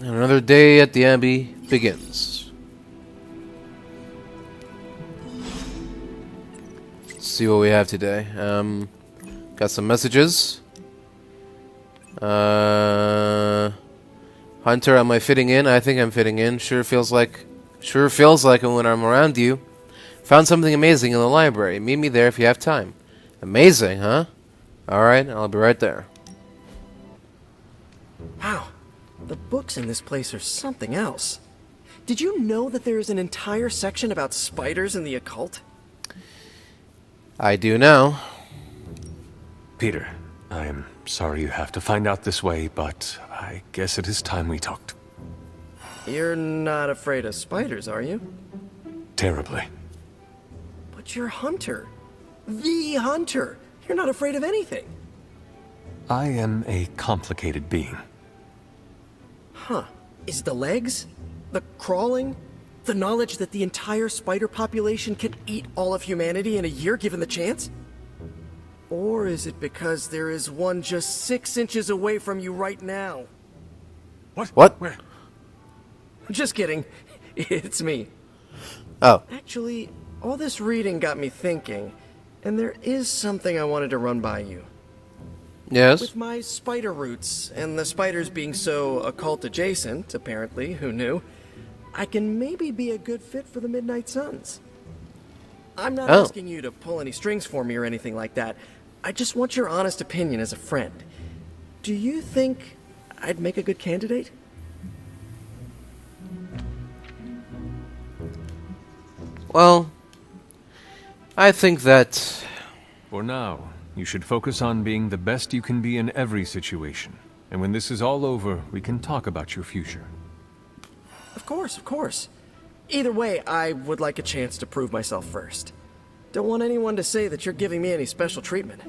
Another day at the Abbey begins. Let's see what we have today. Got some messages. Hunter, am I fitting in? I think I'm fitting in. Sure feels like it when I'm around you. Found something amazing in the library. Meet me there if you have time. Amazing, huh? Alright, I'll be right there. Wow, the books in this place are something else. Did you know that there is an entire section about spiders and the occult? I do now. Peter, I am sorry you have to find out this way, but I guess it is time we talked. You're not afraid of spiders, are you? Terribly. But you're Hunter. The Hunter. You're not afraid of anything. I am a complicated being. Huh. Is the legs? The crawling? The knowledge that the entire spider population can eat all of humanity in a year given the chance? Or is it because there is one just 6 inches away from you right now? What? Where? Just kidding. It's me. Oh. Actually, all this reading got me thinking, and there is something I wanted to run by you. Yes? With my spider roots, and the spiders being so occult adjacent, apparently, who knew, I can maybe be a good fit for the Midnight Suns. I'm not asking you to pull any strings for me or anything like that. I just want your honest opinion as a friend. Do you think I'd make a good candidate? Well, I think that... For now, you should focus on being the best you can be in every situation. And when this is all over, we can talk about your future. Of course, of course. Either way, I would like a chance to prove myself first. Don't want anyone to say that you're giving me any special treatment.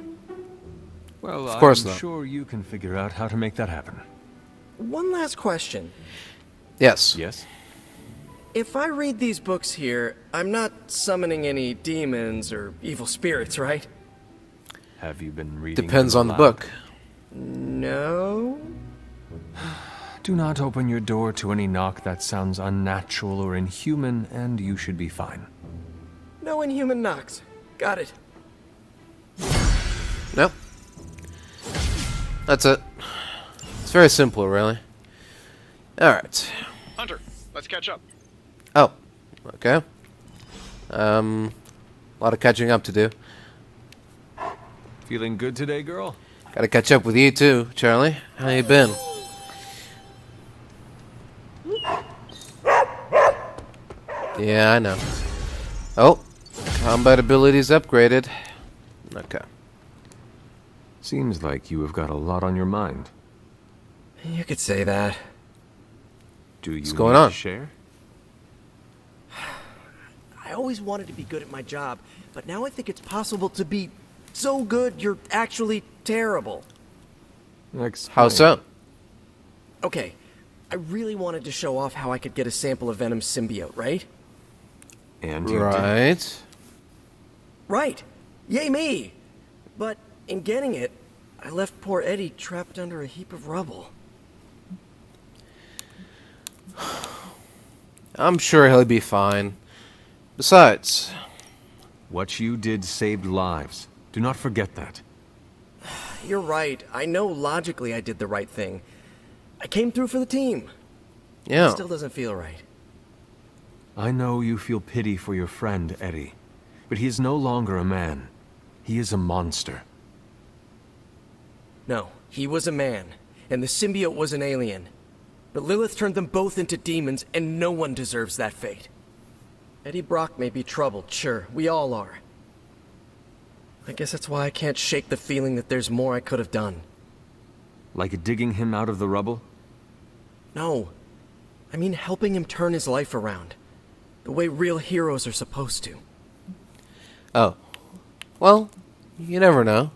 Well, of course I'm not. sure you can figure out how to make that happen. One last question. Yes. Yes? If I read these books here, I'm not summoning any demons or evil spirits, right? Have you been reading? Depends them on the aloud? book. No? Do not open your door to any knock that sounds unnatural or inhuman, and you should be fine. No inhuman knocks. Got it. Nope. That's it. It's very simple, really. Alright. Hunter, let's catch up. Oh. Okay. A lot of catching up to do. Feeling good today, girl? Gotta catch up with you too, Charlie. How you been? Yeah, I know. Oh. Combat abilities upgraded. Okay. Seems like you have got a lot on your mind. You could say that. Do you What's going need to on? share? I always wanted to be good at my job, but now I think it's possible to be so good you're actually terrible. Explain. How so? Okay, I really wanted to show off how I could get a sample of Venom's symbiote, right? And you did. Right. Right. Yay me! But in getting it, I left poor Eddie trapped under a heap of rubble. I'm sure he'll be fine. Besides, What you did saved lives. Do not forget that. You're right. I know logically I did the right thing. I came through for the team. yeah. It still doesn't feel right. I know you feel pity for your friend, Eddie. But he is no longer a man. He is a monster. No, he was a man, and the symbiote was an alien. But Lilith turned them both into demons, and no one deserves that fate. Eddie Brock may be troubled, sure, we all are. I guess that's why I can't shake the feeling that there's more I could have done. Like digging him out of the rubble? No, I mean helping him turn his life around. The way real heroes are supposed to. Oh. Well, you never know.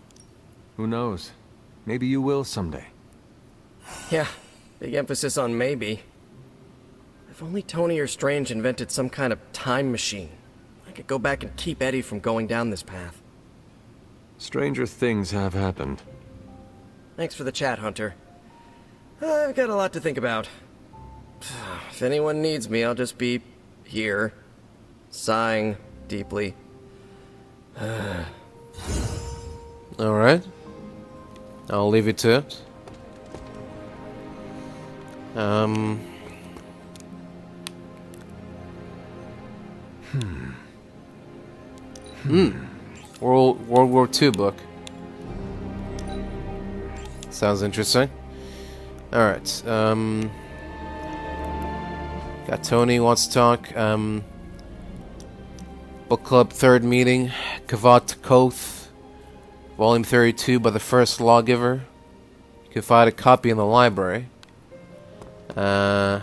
Who knows? Maybe you will someday. Yeah, big emphasis on maybe. If only Tony or Strange invented some kind of time machine, I could go back and keep Eddie from going down this path. Stranger things have happened. Thanks for the chat, Hunter. I've got a lot to think about. If anyone needs me, I'll just be here, sighing deeply. Alright. I'll leave it to it. World War II book. Sounds interesting. Alright, got Tony wants to talk. Book Club third meeting. Kavat Koth. Volume 32 by the First Lawgiver. You can find a copy in the library. No,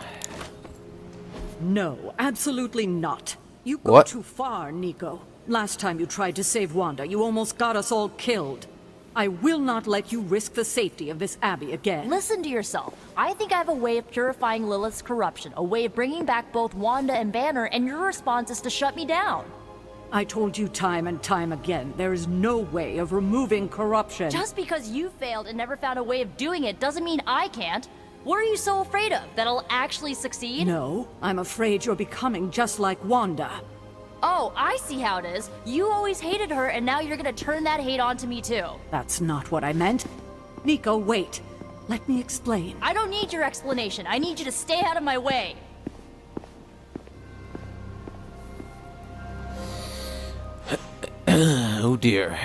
absolutely not. You go What? too far, Nico. Last time you tried to save Wanda, you almost got us all killed. I will not let you risk the safety of this Abbey again. Listen to yourself. I think I have a way of purifying Lilith's corruption, a way of bringing back both Wanda and Banner, and your response is to shut me down. I told you time and time again, there is no way of removing corruption. Just because you failed and never found a way of doing it doesn't mean I can't. What are you so afraid of? That I'll actually succeed? No, I'm afraid you're becoming just like Wanda. Oh, I see how it is. You always hated her, and now you're gonna turn that hate onto me too. That's not what I meant. Nico, wait. Let me explain. I don't need your explanation. I need you to stay out of my way. Oh dear.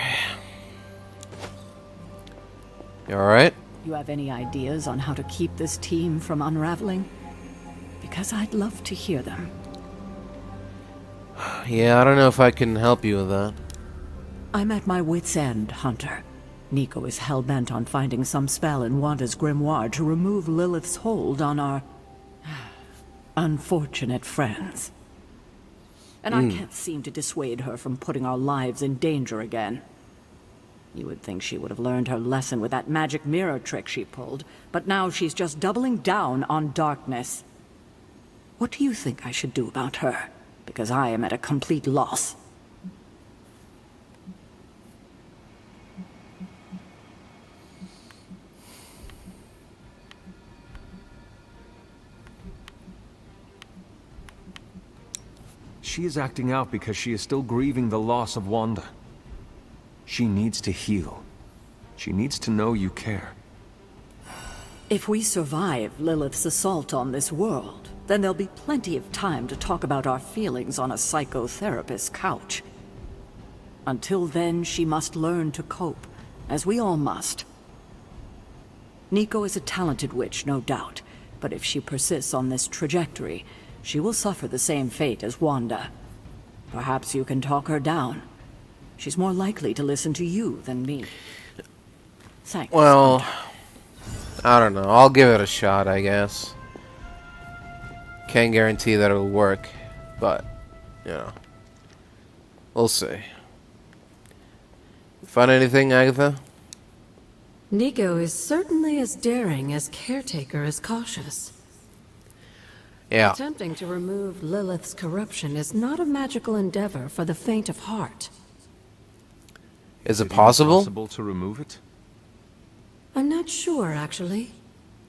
You alright? You have any ideas on how to keep this team from unraveling? Because I'd love to hear them. Yeah, I don't know if I can help you with that. I'm at my wit's end, Hunter. Nico is hell-bent on finding some spell in Wanda's grimoire to remove Lilith's hold on our unfortunate friends. And I can't seem to dissuade her from putting our lives in danger again. You would think she would have learned her lesson with that magic mirror trick she pulled, but now she's just doubling down on darkness. What do you think I should do about her? Because I am at a complete loss. She is acting out because she is still grieving the loss of Wanda. She needs to heal. She needs to know you care. If we survive Lilith's assault on this world, then there'll be plenty of time to talk about our feelings on a psychotherapist's couch. Until then, she must learn to cope, as we all must. Nico is a talented witch, no doubt, but if she persists on this trajectory, she will suffer the same fate as Wanda. Perhaps you can talk her down. She's more likely to listen to you than me. Thanks. Well, I don't know. I'll give it a shot, I guess. Can't guarantee that it'll work, but, you know, we'll see. Find anything, Agatha? Nico is certainly as daring as Caretaker is cautious. Yeah. Attempting to remove Lilith's corruption is not a magical endeavor for the faint of heart. Is it possible? Possible to remove it? I'm not sure, actually.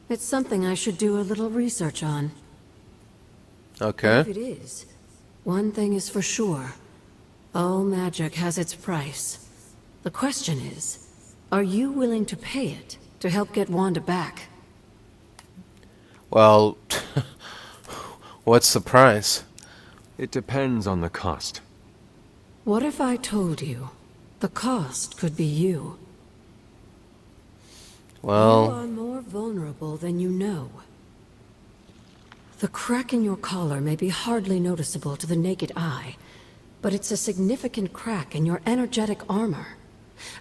It's something I should do a little research on. Okay. If it is, one thing is for sure. All magic has its price. The question is, are you willing to pay it to help get Wanda back? Well, what's the price? It depends on the cost. What if I told you the cost could be you? You Well, are more vulnerable than you know. The crack in your collar may be hardly noticeable to the naked eye, but it's a significant crack in your energetic armor.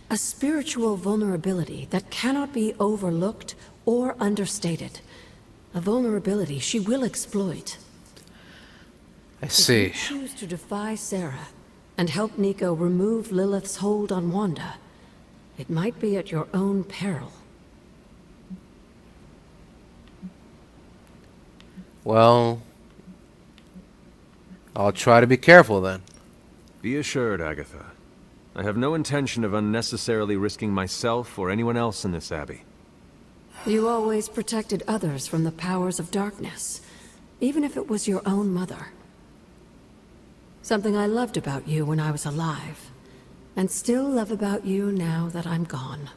A spiritual vulnerability that cannot be overlooked or understated. A vulnerability she will exploit. I If see. you choose to defy Sarah and help Nico remove Lilith's hold on Wanda, it might be at your own peril. Well, I'll try to be careful then. Be assured, Agatha. I have no intention of unnecessarily risking myself or anyone else in this Abbey. You always protected others from the powers of darkness, even if it was your own mother. Something I loved about you when I was alive, and still love about you now that I'm gone.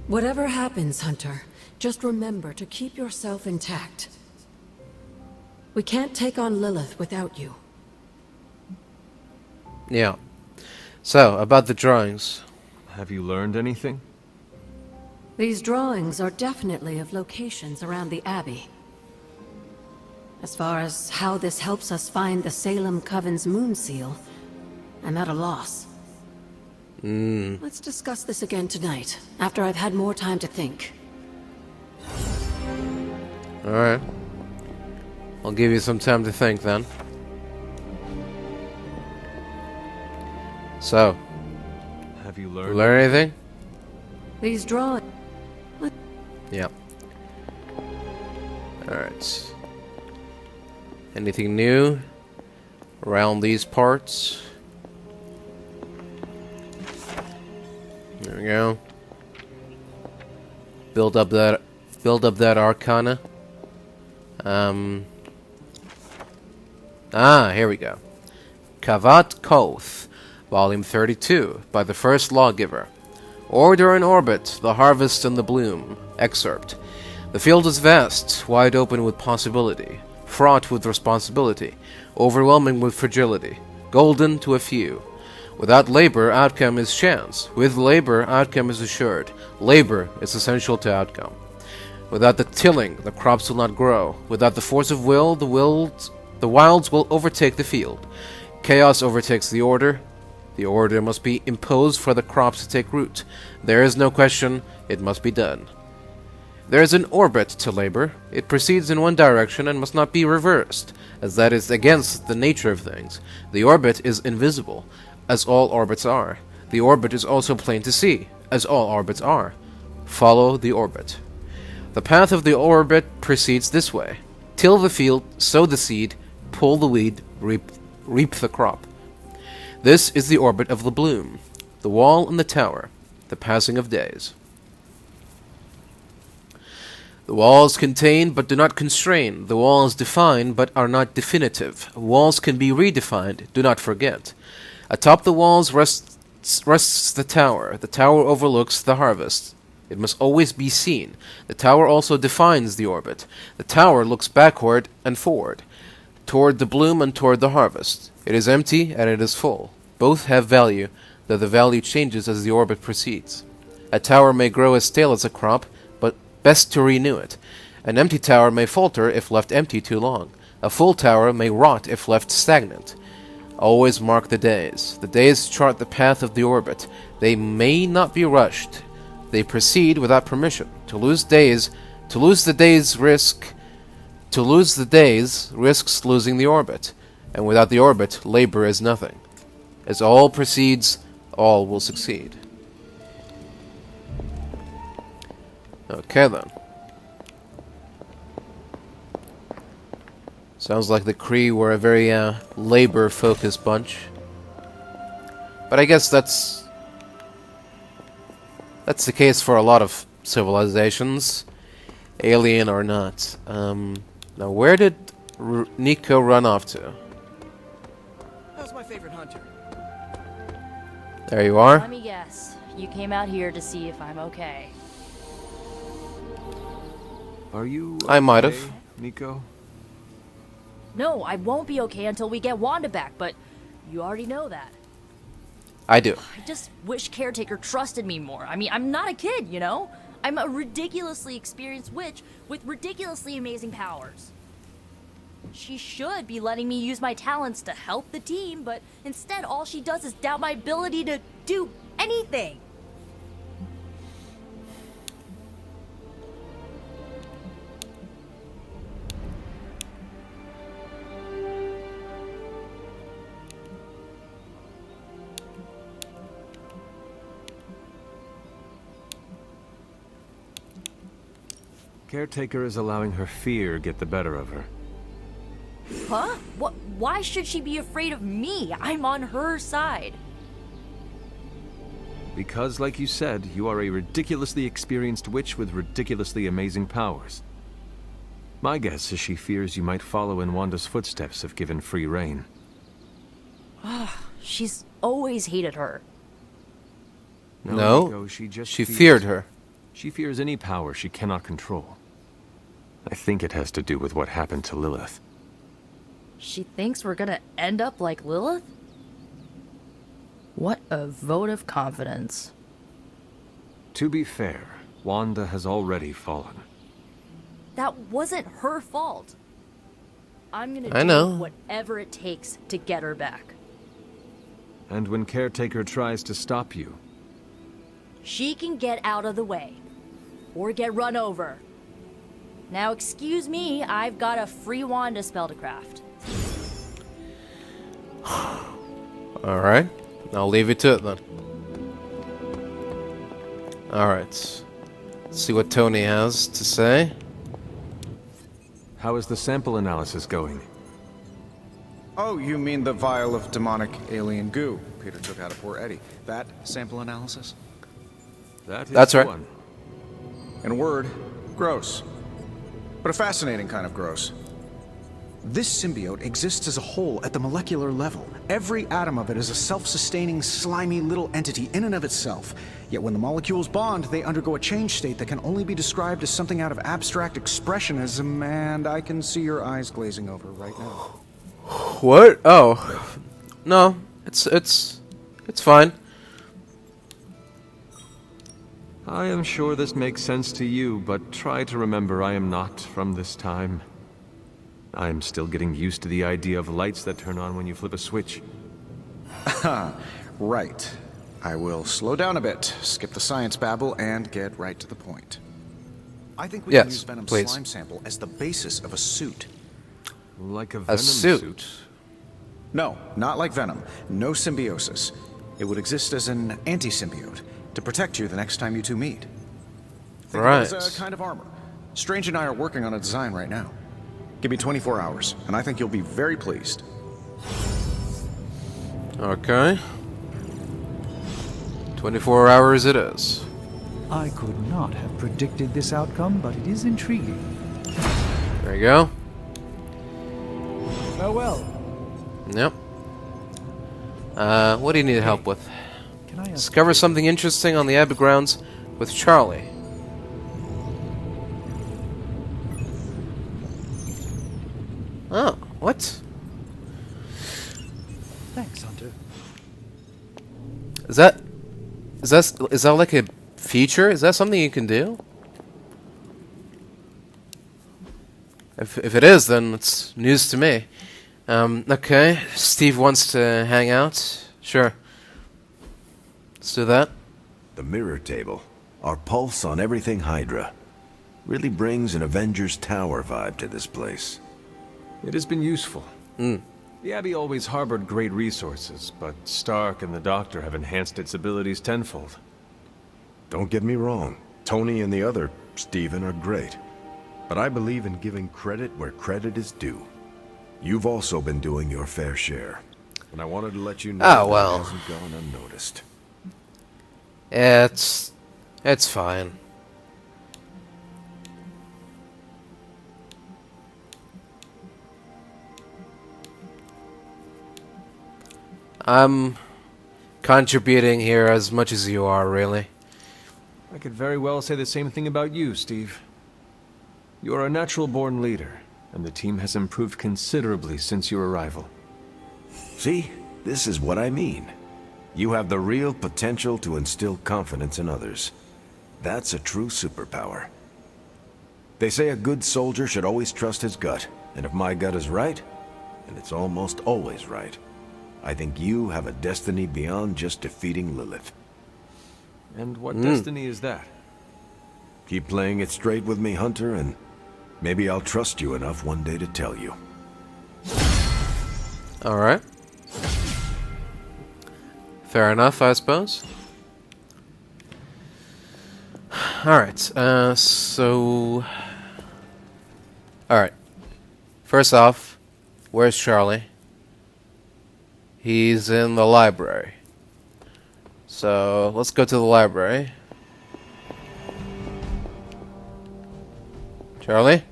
Whatever happens, Hunter, just remember to keep yourself intact. We can't take on Lilith without you. Yeah. So, about the drawings. Have you learned anything? These drawings are definitely of locations around the Abbey. As far as how this helps us find the Salem Coven's moon seal, I'm at a loss. Let's discuss this again tonight, after I've had more time to think. Alright. I'll give you some time to think then. So, Have you you learned? learn anything? These drawings... Yeah. Alright. Anything new around these parts? There we go. Build up that arcana. Here we go. Kavat Koth, Volume 32, by the First Lawgiver. Order and Orbit, The Harvest and the Bloom. Excerpt. The field is vast, wide open with possibility, fraught with responsibility, overwhelming with fragility, golden to a few. Without labor, outcome is chance. With labor, outcome is assured. Labor is essential to outcome. Without the tilling, the crops will not grow. Without the force of will, the wilds will overtake the field. Chaos overtakes the order. The order must be imposed for the crops to take root. There is no question, it must be done. There is an orbit to labor. It proceeds in one direction and must not be reversed, as that is against the nature of things. The orbit is invisible, as all orbits are. The orbit is also plain to see, as all orbits are. Follow the orbit. The path of the orbit proceeds this way. Till the field, sow the seed, pull the weed, reap the crop. This is the orbit of the bloom, the wall and the tower, the passing of days. The walls contain but do not constrain. The walls define but are not definitive. Walls can be redefined, do not forget. Atop the walls rests the tower. The tower overlooks the harvest. It must always be seen. The tower also defines the orbit. The tower looks backward and forward, toward the bloom and toward the harvest. It is empty and it is full. Both have value, though the value changes as the orbit proceeds. A tower may grow as stale as a crop, but best to renew it. An empty tower may falter if left empty too long. A full tower may rot if left stagnant. Always mark the days. The days chart the path of the orbit. They may not be rushed. They proceed without permission. To lose the days risks losing the orbit. And without the orbit, labor is nothing. As all proceeds, all will succeed. Okay then. Sounds like the Kree were a very labor-focused bunch. But I guess that's the case for a lot of civilizations, alien or not. Now, where did Nico run off to? How's my favorite hunter? There you are. Let me guess. You came out here to see if I'm okay. Are you I might have. okay, Nico? No, I won't be okay until we get Wanda back, but you already know that. I do. I just wish Caretaker trusted me more. I mean, I'm not a kid, you know? I'm a ridiculously experienced witch with ridiculously amazing powers. She should be letting me use my talents to help the team, but instead all she does is doubt my ability to do anything. Caretaker is allowing her fear get the better of her. Huh? What? Why should she be afraid of me? I'm on her side. Because, like you said, you are a ridiculously experienced witch with ridiculously amazing powers. My guess is she fears you might follow in Wanda's footsteps if given free rein. She's always hated her. No, Nico, she she fears- feared her. She fears any power she cannot control. I think it has to do with what happened to Lilith. She thinks we're gonna end up like Lilith? What a vote of confidence. To be fair, Wanda has already fallen. That wasn't her fault. I'm gonna I do know. whatever it takes to get her back. And when Caretaker tries to stop you, She can get out of the way. Or get run over. Now excuse me, I've got a free Wanda spell to craft. Alright. I'll leave you to it then. Alright. Let's see what Tony has to say. how is the sample analysis going? Oh, you mean the vial of demonic alien goo Peter took out of poor Eddie. That sample analysis? That is That's the right. one. In a word, gross. But a fascinating kind of gross. This symbiote exists as a whole at the molecular level. Every atom of it is a self-sustaining, slimy little entity in and of itself. Yet when the molecules bond, they undergo a change state that can only be described as something out of abstract expressionism, and I can see your eyes glazing over right now. What? Oh. No. It's fine. I am sure this makes sense to you, but try to remember I am not from this time. I am still getting used to the idea of lights that turn on when you flip a switch. Right. I will slow down a bit, skip the science babble, and get right to the point. I think we can Yes, use Venom's please. slime sample as the basis of a suit. Like a A venom suit. No, not like Venom. No symbiosis. It would exist as an anti-symbiote to protect you the next time you two meet. Think of it as Right. a kind of armor. Strange and I are working on a design right now. Give me 24 hours, and I think you'll be very pleased. Okay. 24 hours it is. I could not have predicted this outcome, but it is intriguing. There you go. Farewell. Yep. What do you need help with? Can I ask? Discover something interesting on the Abbey grounds with Charlie. Oh, what? Thanks, Hunter. Is that like a feature? Is that something you can do? If it is, then it's news to me. Okay, Steve wants to hang out. Sure. Let's do that. The mirror table. Our pulse on everything Hydra. Really brings an Avengers Tower vibe to this place. It has been useful. The Abbey always harbored great resources, but Stark and the Doctor have enhanced its abilities tenfold. Don't get me wrong. Tony and the other Steven are great. But I believe in giving credit where credit is due. You've also been doing your fair share. And I wanted to let you know Oh, well. that hasn't gone unnoticed. It's fine. I'm contributing here as much as you are, really. I could very well say the same thing about you, Steve. You are a natural-born leader, and the team has improved considerably since your arrival. See? This is what I mean. You have the real potential to instill confidence in others. That's a true superpower. They say a good soldier should always trust his gut, and if my gut is right, and it's almost always right, I think you have a destiny beyond just defeating Lilith. And what destiny is that? Keep playing it straight with me, Hunter, and maybe I'll trust you enough one day to tell you. Alright. Fair enough, I suppose. Alright, so... Alright. First off, where's Charlie? He's in the library. So let's go to the library. Charlie?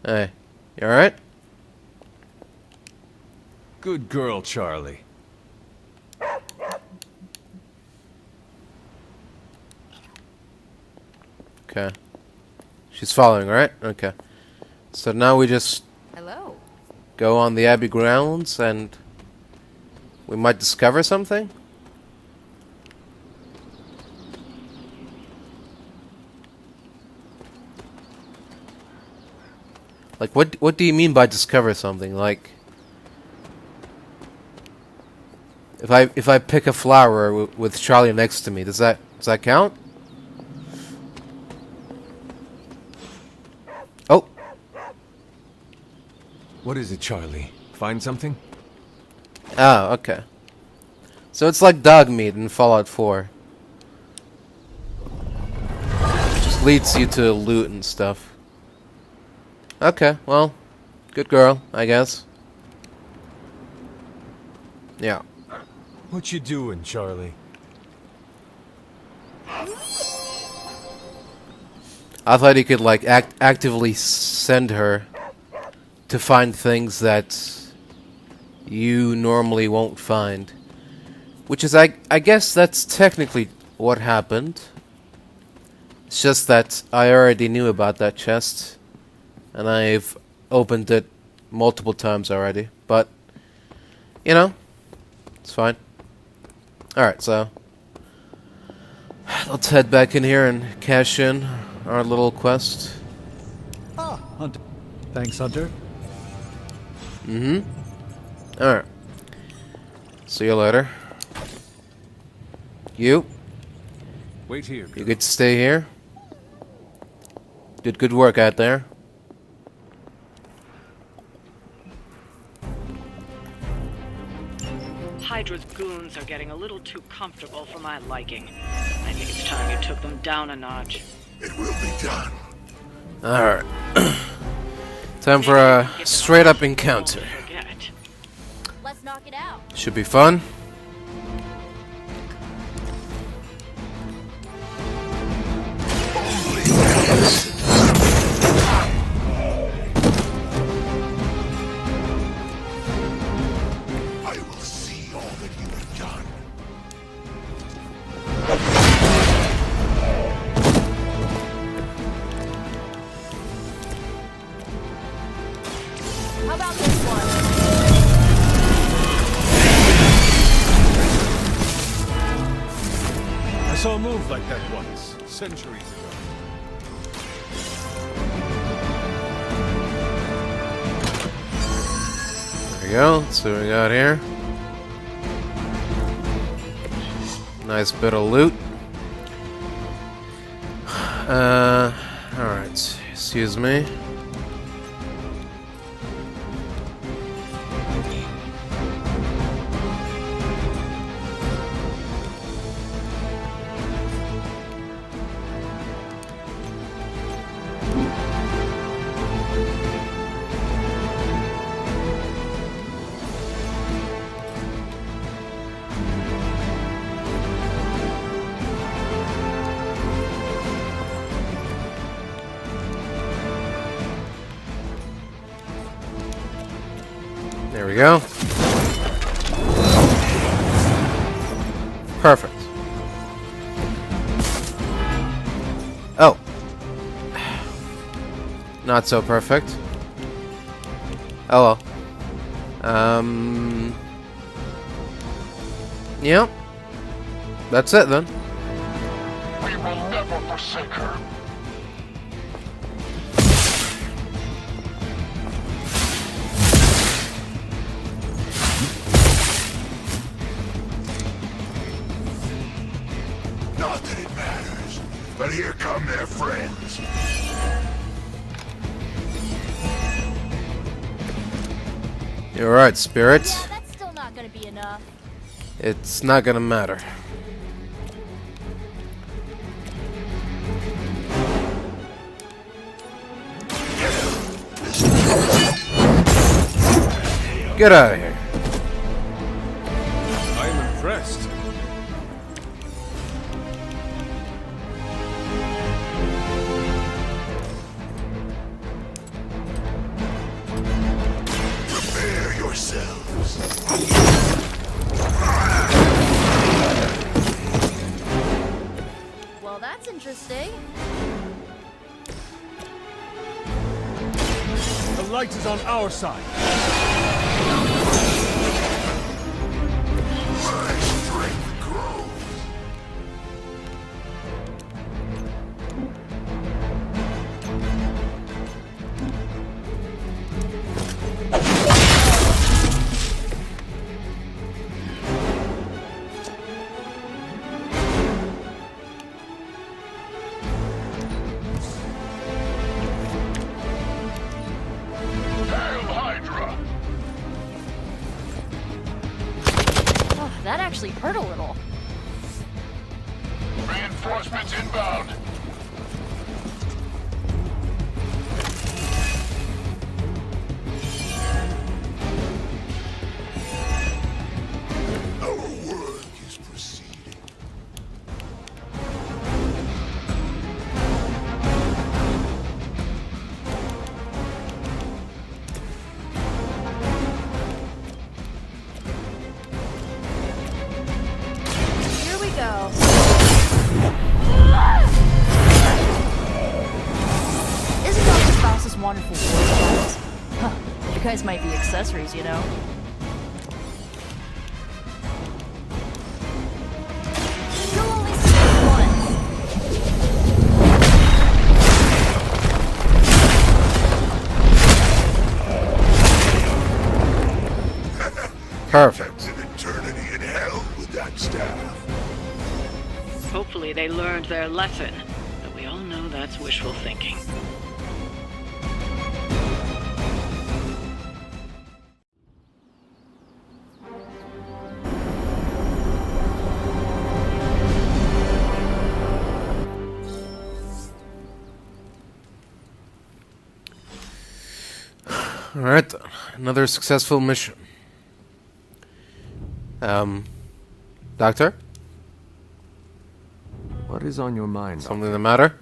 Hey, you alright? Good girl, Charlie. Okay. She's following, right? Okay. So now we just Hello. go on the Abbey grounds and we might discover something? Like, what do you mean by discover something? Like, if I pick a flower with Charlie next to me, does that count? Oh, What is it, Charlie? Find something? oh, okay. So it's like dog meat in Fallout 4. Just leads you to loot and stuff. Okay, well, good girl, I guess. Yeah. What you doing, Charlie? I thought you could like actively send her to find things that you normally won't find. Which is, I guess that's technically what happened. It's just that I already knew about that chest. And I've opened it multiple times already. But, you know, it's fine. Alright, so let's head back in here and cash in our little quest. Ah, Hunter. Thanks, Hunter. Mm-hmm. Alright. See you later. You Wait here. You get to stay here. Did good work out there. Hydra's goons are getting a little too comfortable for my liking. I think it's time you took them down a notch. It will be done. Alright. Time for a straight up encounter. Let's knock it out. Should be fun. I will see all that you have done. How about this one? I saw a move like that once, centuries ago. There we go. Let's see what we got here. Nice bit of loot. Alright. Excuse me. There we go. Perfect. Oh. Not so perfect. Oh well. Yep. That's it then. We will never forsake her. Not that it matters, but here come their friends. You're right, Spirit. Yeah, that's still not gonna be enough. It's not gonna matter. Get out of here. I am impressed. Interesting. The light is on our side. My strength grows. Hail Hydra! Oh, that actually hurt a little. Reinforcements inbound. Our work is proceeding. Here we go. Isn't Dr. Faust's wonderful voice? Huh. You guys might be accessories, you know. You'll only see it once. Perfect. An eternity in hell with that staff. Hopefully they learned their lesson, but we all know that's wishful thinking. Alright, another successful mission. Doctor? What is on your mind? Something the matter?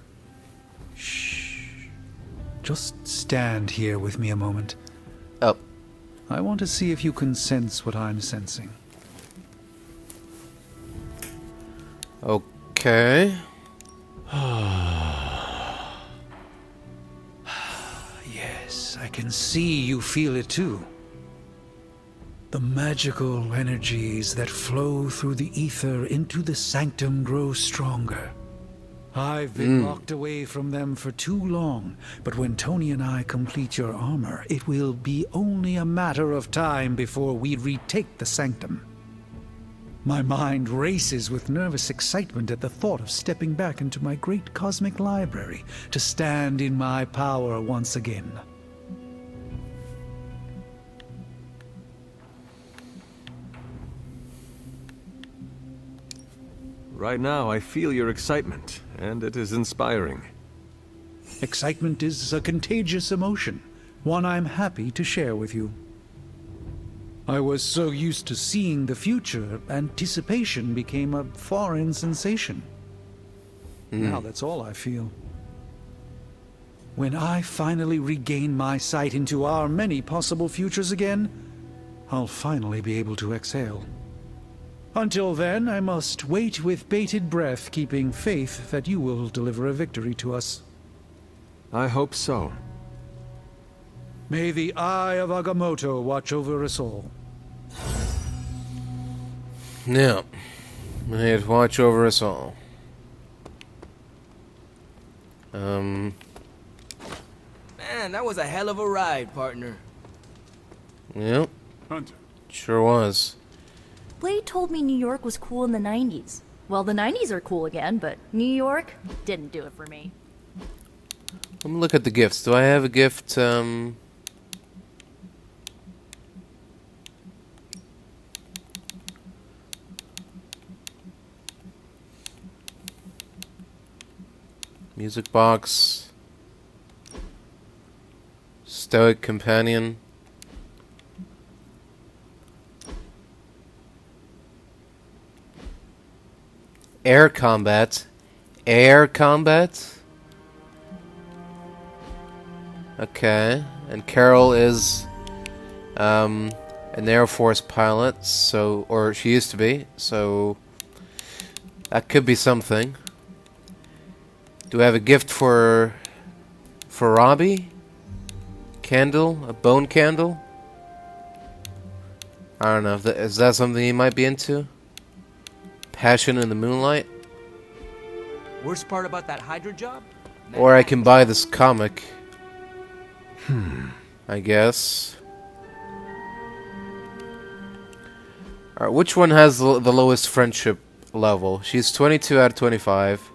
Just stand here with me a moment. Oh. I want to see if you can sense what I'm sensing. Okay. Yes, I can see you feel it too. The magical energies that flow through the ether into the sanctum grow stronger. I've been locked away from them for too long, but when Tony and I complete your armor, it will be only a matter of time before we retake the sanctum. My mind races with nervous excitement at the thought of stepping back into my great cosmic library to stand in my power once again. Right now, I feel your excitement, and it is inspiring. Excitement is a contagious emotion, one I'm happy to share with you. I was so used to seeing the future, anticipation became a foreign sensation. Now that's all I feel. When I finally regain my sight into our many possible futures again, I'll finally be able to exhale. Until then, I must wait with bated breath, keeping faith that you will deliver a victory to us. I hope so. May the Eye of Agamotto watch over us all. Yeah. May it watch over us all. Man, that was a hell of a ride, partner. Yep. Hunter. Sure was. Blade told me New York was cool in the 90s. Well, the 90s are cool again, but New York didn't do it for me. Let me look at the gifts. Do I have a gift, music box. Stoic companion. Air combat. Air combat? Okay. And Carol is an Air Force pilot, so, or she used to be, so that could be something. Do I have a gift for Robbie? Candle? A bone candle? I don't know. Is that something he might be into? Passion in the moonlight? Worst part about that Hydra job? Or I can buy this comic. I guess. Alright, which one has the lowest friendship level? She's 22 out of 25.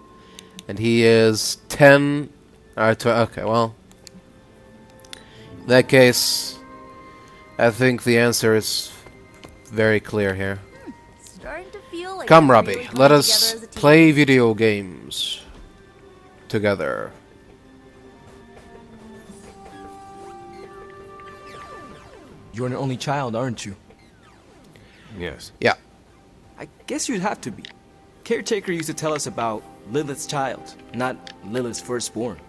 And he is 10 out of 20. Okay, well. In that case, I think the answer is very clear here. Starting to feel like Come, we're Robbie, really let coming us together as a team. play video games together. You're an only child, aren't you? Yes. Yeah. I guess you'd have to be. Caretaker used to tell us about Lilith's child, not Lilith's firstborn.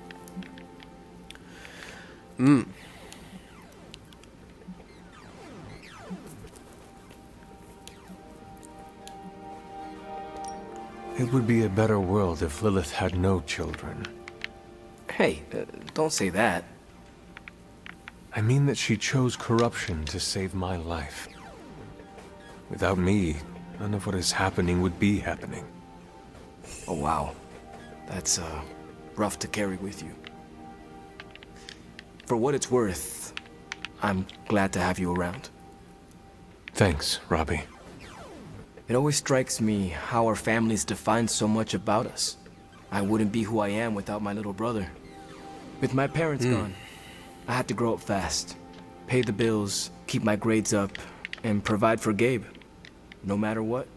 It would be a better world if Lilith had no children. Hey, don't say that. I mean that she chose corruption to save my life. Without me, none of what is happening would be happening. Oh wow. That's rough to carry with you. For what it's worth, I'm glad to have you around. Thanks, Robbie. It always strikes me how our families define so much about us. I wouldn't be who I am without my little brother. With my parents gone, I had to grow up fast, pay the bills, keep my grades up, and provide for Gabe, no matter what.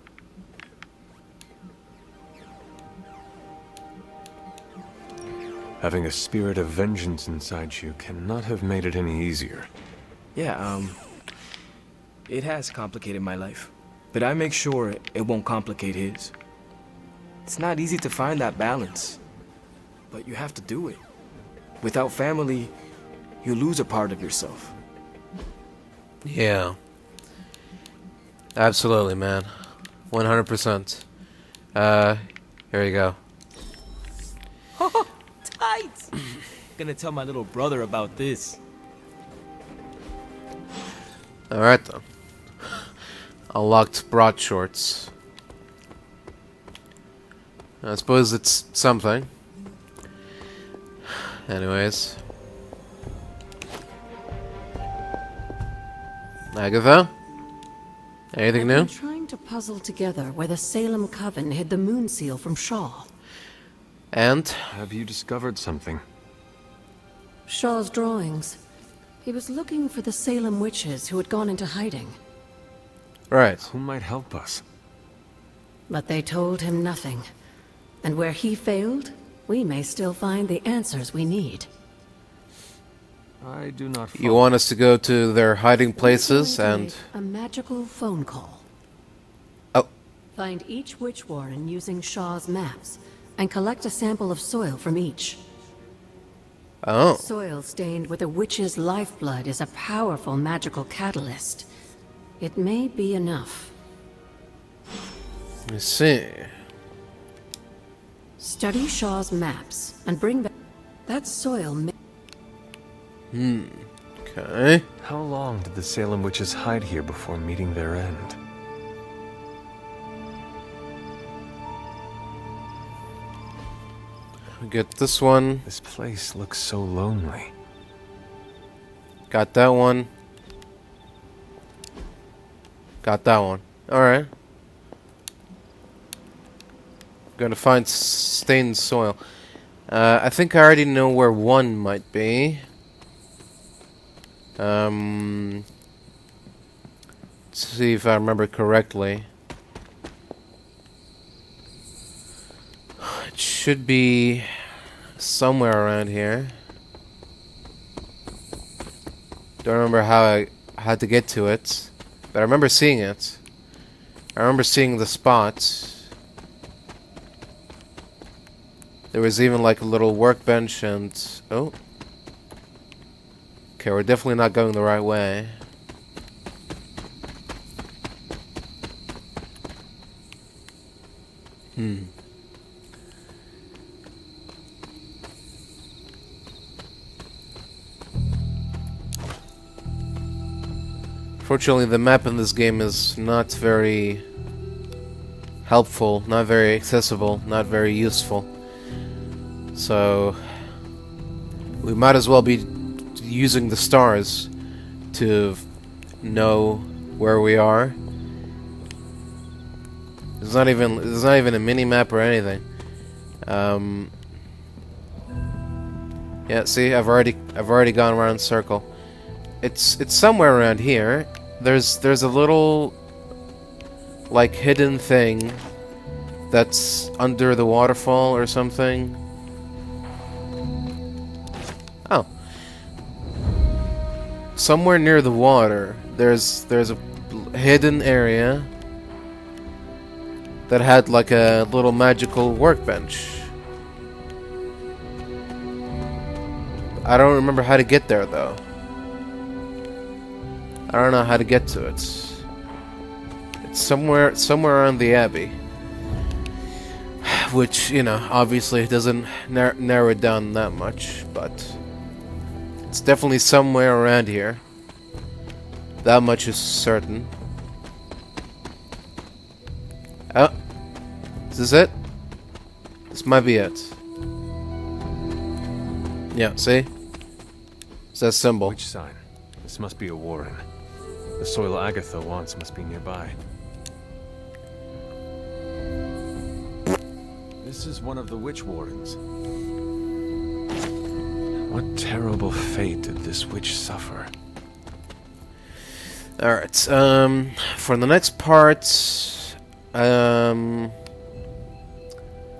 Having a spirit of vengeance inside you cannot have made it any easier. Yeah, it has complicated my life, but I make sure it won't complicate his. It's not easy to find that balance, but you have to do it. Without family, you lose a part of yourself. Yeah. Absolutely, man. 100%. Here you go. Tight! Gonna tell my little brother about this. Alright then. Unlocked broad shorts. I suppose it's something. Anyways. Agatha? Anything new? I've been trying to puzzle together where the Salem Coven hid the moon seal from Shaw. And? Have you discovered something? Shaw's drawings. He was looking for the Salem witches who had gone into hiding. Right. Who might help us? But they told him nothing. And where he failed, we may still find the answers we need. I do not follow. You want us to go to their hiding places We're going and... to make a magical phone call. Oh. Find each witch warren using Shaw's maps, and collect a sample of soil from each. Oh. Soil stained with a witch's lifeblood is a powerful magical catalyst. It may be enough. Let's see. Study Shaw's maps and bring back that soil. Okay. How long did the Salem witches hide here before meeting their end? We get this one. This place looks so lonely. Got that one. Got that one. Alright. Gonna find stained soil. I think I already know where one might be. Let's see if I remember correctly. It should be somewhere around here. Don't remember how I had to get to it, but I remember seeing it. I remember seeing the spot. There was even like a little workbench and... oh. Okay, we're definitely not going the right way. Fortunately, the map in this game is not very helpful, not very accessible, not very useful. So we might as well be using the stars to know where we are. There's not even a mini map or anything. Yeah, see, I've already gone around in circle. It's somewhere around here. There's a little like hidden thing that's under the waterfall or something. Oh. Somewhere near the water, there's a hidden area that had like a little magical workbench. I don't remember how to get there though. I don't know how to get to it. It's somewhere around the Abbey. Which, you know, obviously doesn't narrow it down that much, but it's definitely somewhere around here. That much is certain. Oh. Is this it? This might be it. Yeah, see? It's that symbol. Which sign? This must be a warren. The soil Agatha wants must be nearby. This is one of the witch wardens. What terrible fate did this witch suffer? Alright, for the next part, I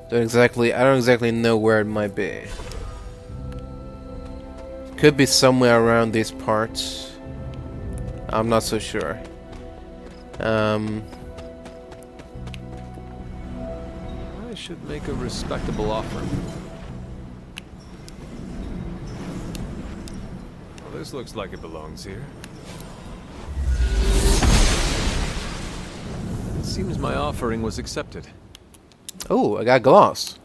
don't exactly know where it might be. Could be somewhere around these parts. I'm not so sure. I should make a respectable offer. Well, this looks like it belongs here. It seems my offering was accepted. Oh, I got gloss.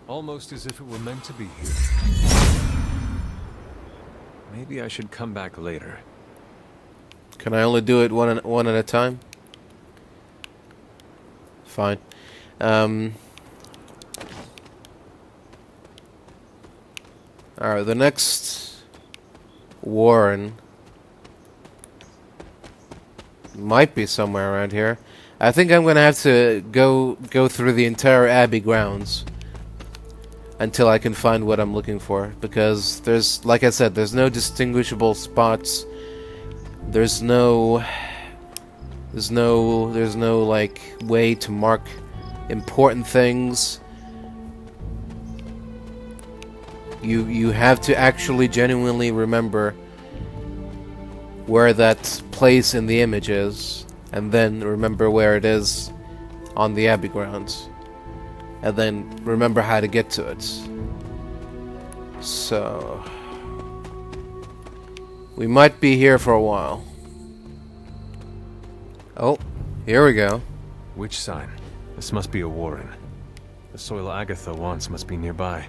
Almost as if it were meant to be here. Maybe I should come back later. Can I only do it one at a time? Fine. Alright, the next warren might be somewhere around here. I think I'm gonna have to go through the entire Abbey grounds until I can find what I'm looking for, because there's, like I said, there's no distinguishable spots. There's no like way to mark important things. You have to actually genuinely remember where that place in the image is, and then remember where it is on the Abbey grounds, and then remember how to get to it. So we might be here for a while. Oh, here we go. Which sign? This must be a warren. The soil Agatha wants must be nearby.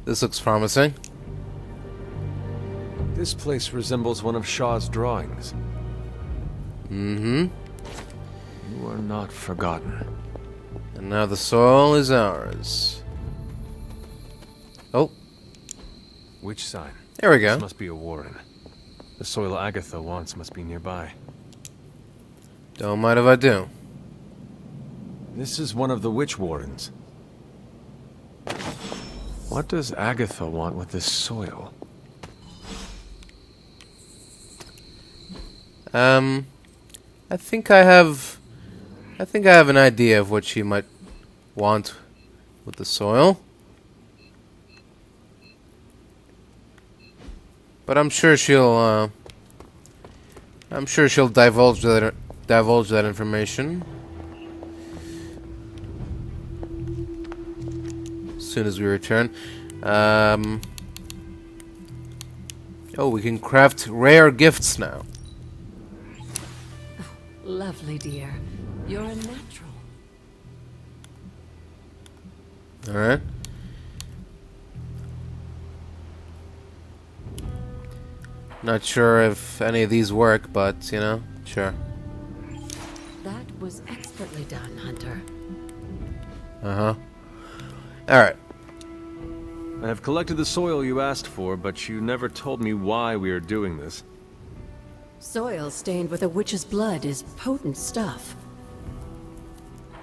This looks promising. This place resembles one of Shaw's drawings. Mm-hmm. You are not forgotten. And now the soil is ours. Oh. Which sign? There we go. This must be a warren. The soil Agatha wants must be nearby. Don't mind if I do. This is one of the witch wardens. What does Agatha want with this soil? I think I have an idea of what she might want with the soil. But I'm sure she'll divulge that information as soon as we return. Oh, we can craft rare gifts now. Lovely, dear. You're a natural. Not sure if any of these work, but, you know, sure. That was expertly done, Hunter. Uh-huh. Alright. I have collected the soil you asked for, but you never told me why we are doing this. Soil stained with a witch's blood is potent stuff.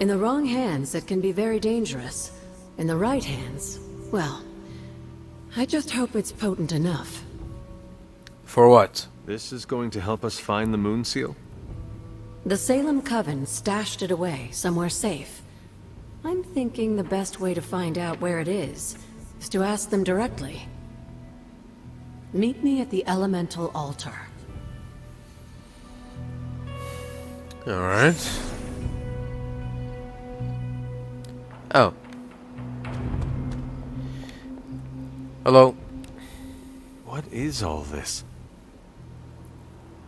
In the wrong hands, it can be very dangerous. In the right hands, well, I just hope it's potent enough. For what? This is going to help us find the moon seal? The Salem Coven stashed it away, somewhere safe. I'm thinking the best way to find out where it is to ask them directly. Meet me at the elemental altar. Alright. Oh. Hello. What is all this?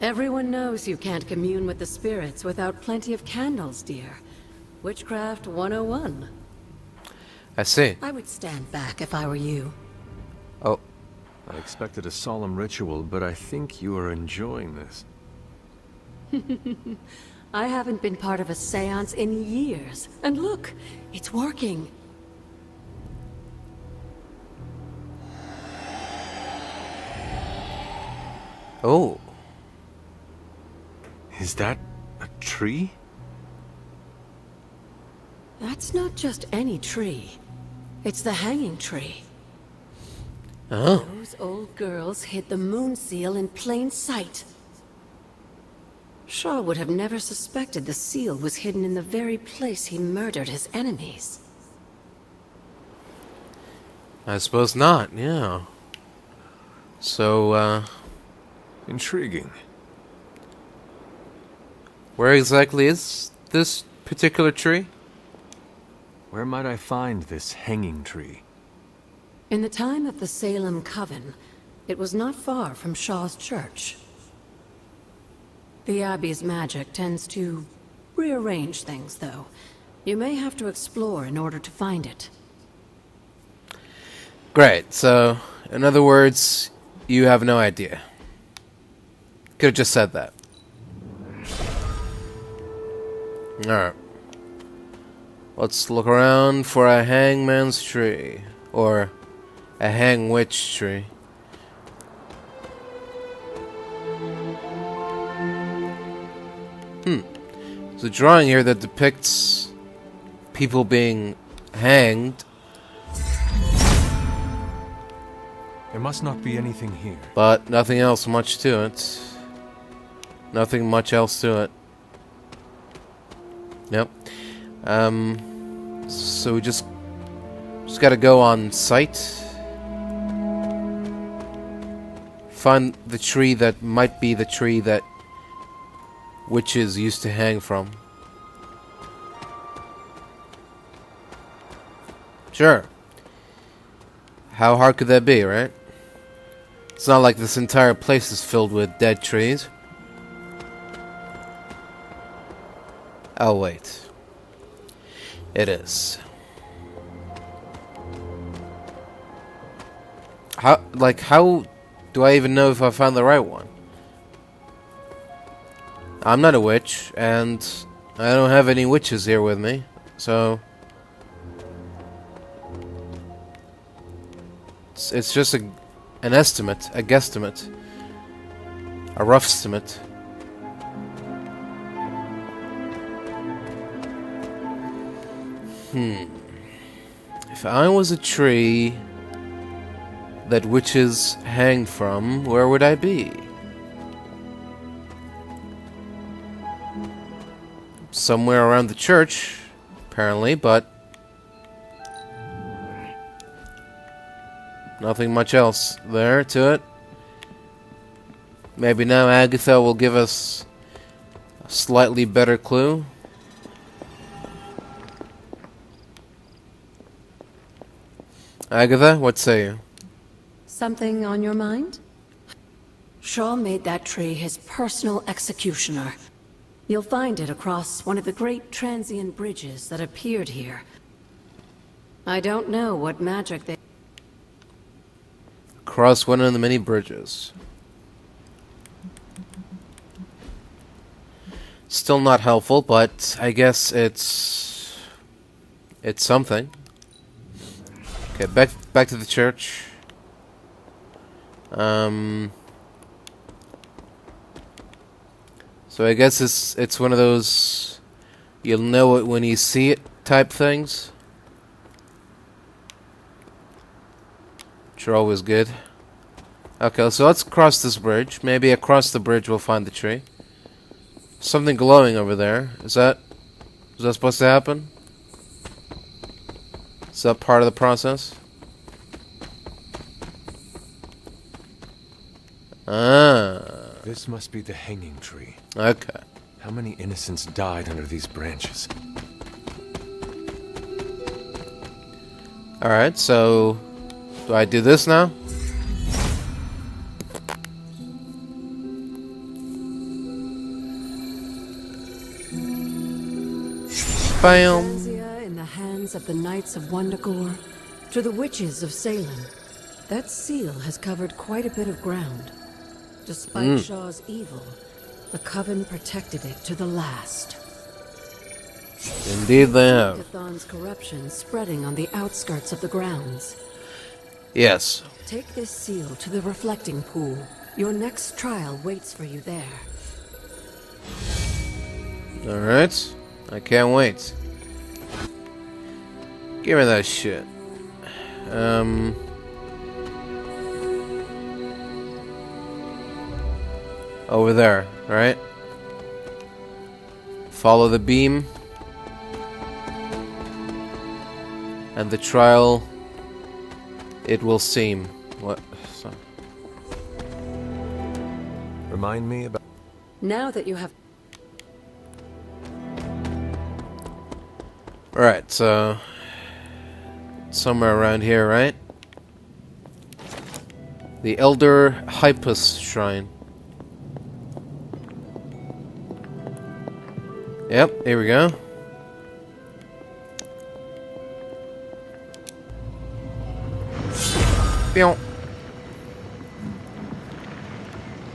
Everyone knows you can't commune with the spirits without plenty of candles, dear. Witchcraft 101. I see. I would stand back if I were you. Oh. I expected a solemn ritual, but I think you are enjoying this. I haven't been part of a seance in years. And look, it's working. Oh. Is that a tree? That's not just any tree. It's the hanging tree. Oh. Those old girls hid the moon seal in plain sight. Shaw would have never suspected the seal was hidden in the very place he murdered his enemies. I suppose not, yeah. So, Intriguing. where exactly is this particular tree? Where might I find this hanging tree? In the time of the Salem Coven, it was not far from Shaw's church. The Abbey's magic tends to rearrange things, though. You may have to explore in order to find it. Great, so, in other words, you have no idea. Could have just said that. Alright. Let's look around for a hangman's tree. Or a hang witch tree. There's a drawing here that depicts people being hanged. There must not be anything here. But nothing else much to it. Nothing much else to it. Yep. So we just gotta go on site. Find the tree that might be the tree that witches used to hang from. Sure. How hard could that be, right? It's not like this entire place is filled with dead trees. Oh, wait. It is. How do I even know if I found the right one? I'm not a witch, and I don't have any witches here with me, so... It's just an estimate, a guesstimate. A rough estimate. If I was a tree that witches hang from, where would I be? Somewhere around the church, apparently, but nothing much else there to it. Maybe now Agatha will give us a slightly better clue. Agatha, what say you? Something on your mind? Shaw made that tree his personal executioner. You'll find it across one of the great transient bridges that appeared here. I don't know what magic they... Across one of the many bridges. Still not helpful, but I guess it's something. Okay, back to the church. So I guess it's one of those you'll know it when you see it type things, which are always good. Okay, so let's cross this bridge. Maybe across the bridge we'll find the tree. Something glowing over there. Is that supposed to happen? Is that part of the process? Ah. This must be the hanging tree. Okay. How many innocents died under these branches? Alright, so do I do this now? Bam! Stanzia in the hands of the Knights of Wundagore, to the witches of Salem. That seal has covered quite a bit of ground. Despite Shaw's evil, the Coven protected it to the last. Indeed they have. Gathon's corruption spreading on the outskirts of the grounds. Yes. Take this seal to the reflecting pool. Your next trial waits for you there. Alright. I can't wait. Give me that shit. Over there, right? Follow the beam. And the trial, it will seem. What? So. Remind me about... Now that you have... Alright, so... somewhere around here, right? The Elder Hyppus Shrine. Yep, here we go. Pew.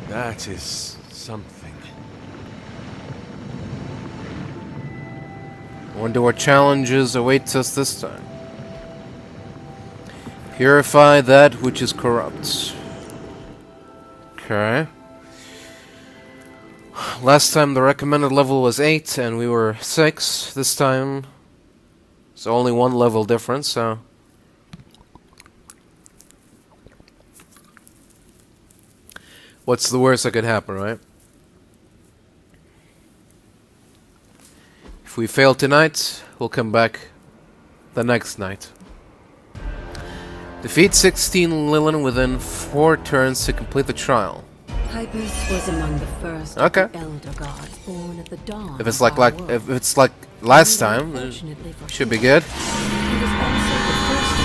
That is something. Wonder what challenges awaits us this time. Purify that which is corrupt. Okay. Last time the recommended level was 8 and we were 6. This time it's only 1 level difference, so... what's the worst that could happen, right? If we fail tonight, we'll come back the next night. Defeat 16 Lilin within 4 turns to complete the trial. Hyppus was among the first Okay. of the Elder Gods born at the dawn If it's of like our world. if it's like last time, then Unfortunately for should be him, good. he was also the first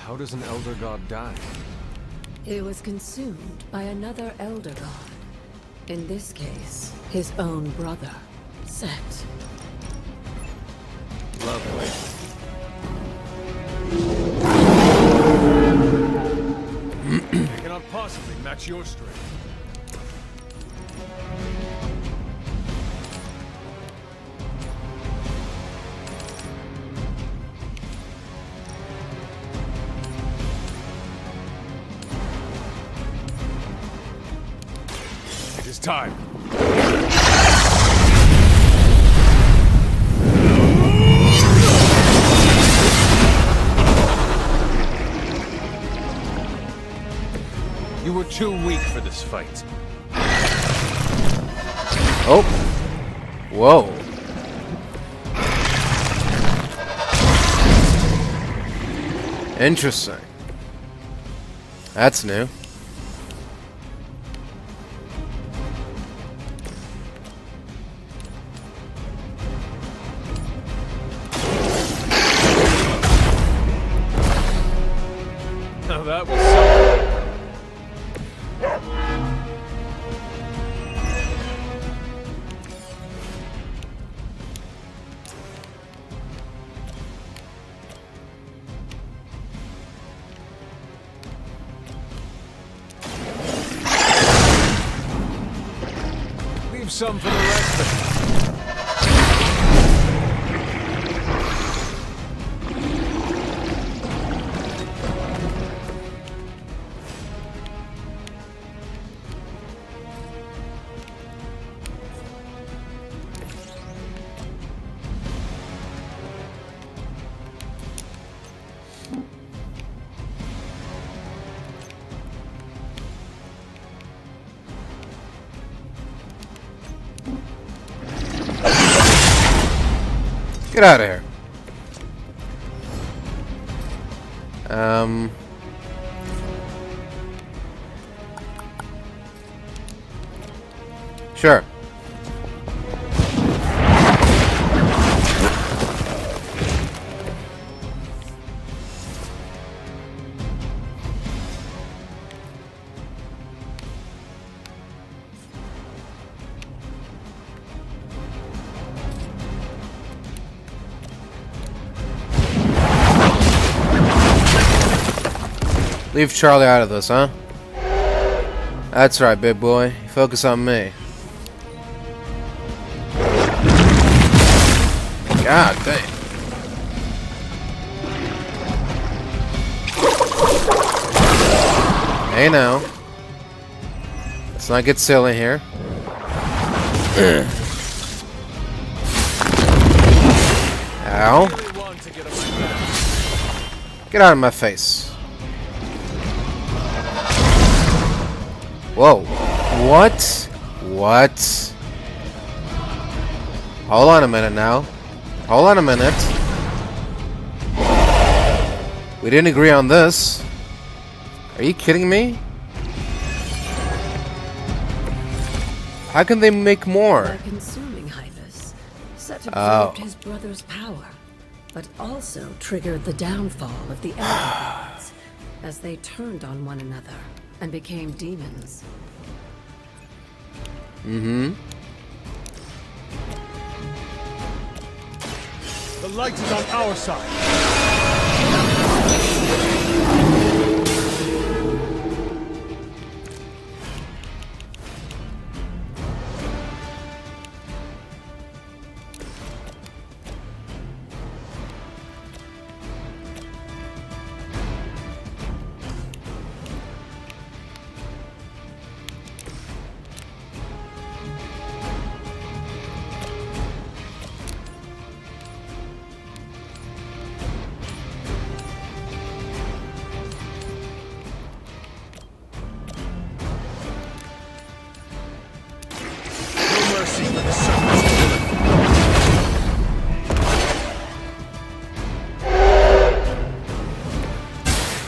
How does an elder god die? It was consumed by another Elder God. In this case, his own brother, Set. Lovely. I cannot possibly match your strength. It is time. You were too weak for this fight. Oh. Whoa. Interesting. That's new. Now that was something. some for the rest of it. Get out of here. Sure. Leave Charlie out of this, huh? That's right, big boy. Focus on me. God damn. Hey now. Let's not get silly here. Ow. Get out of my face. Whoa. What? What? Hold on a minute now. Hold on a minute. We didn't agree on this. Are you kidding me? How can they make more? By consuming Hyppus, Set absorbed his brother's power, but also triggered the downfall of the elder gods as they turned on one another and became demons. Mm-hmm. The light is on our side.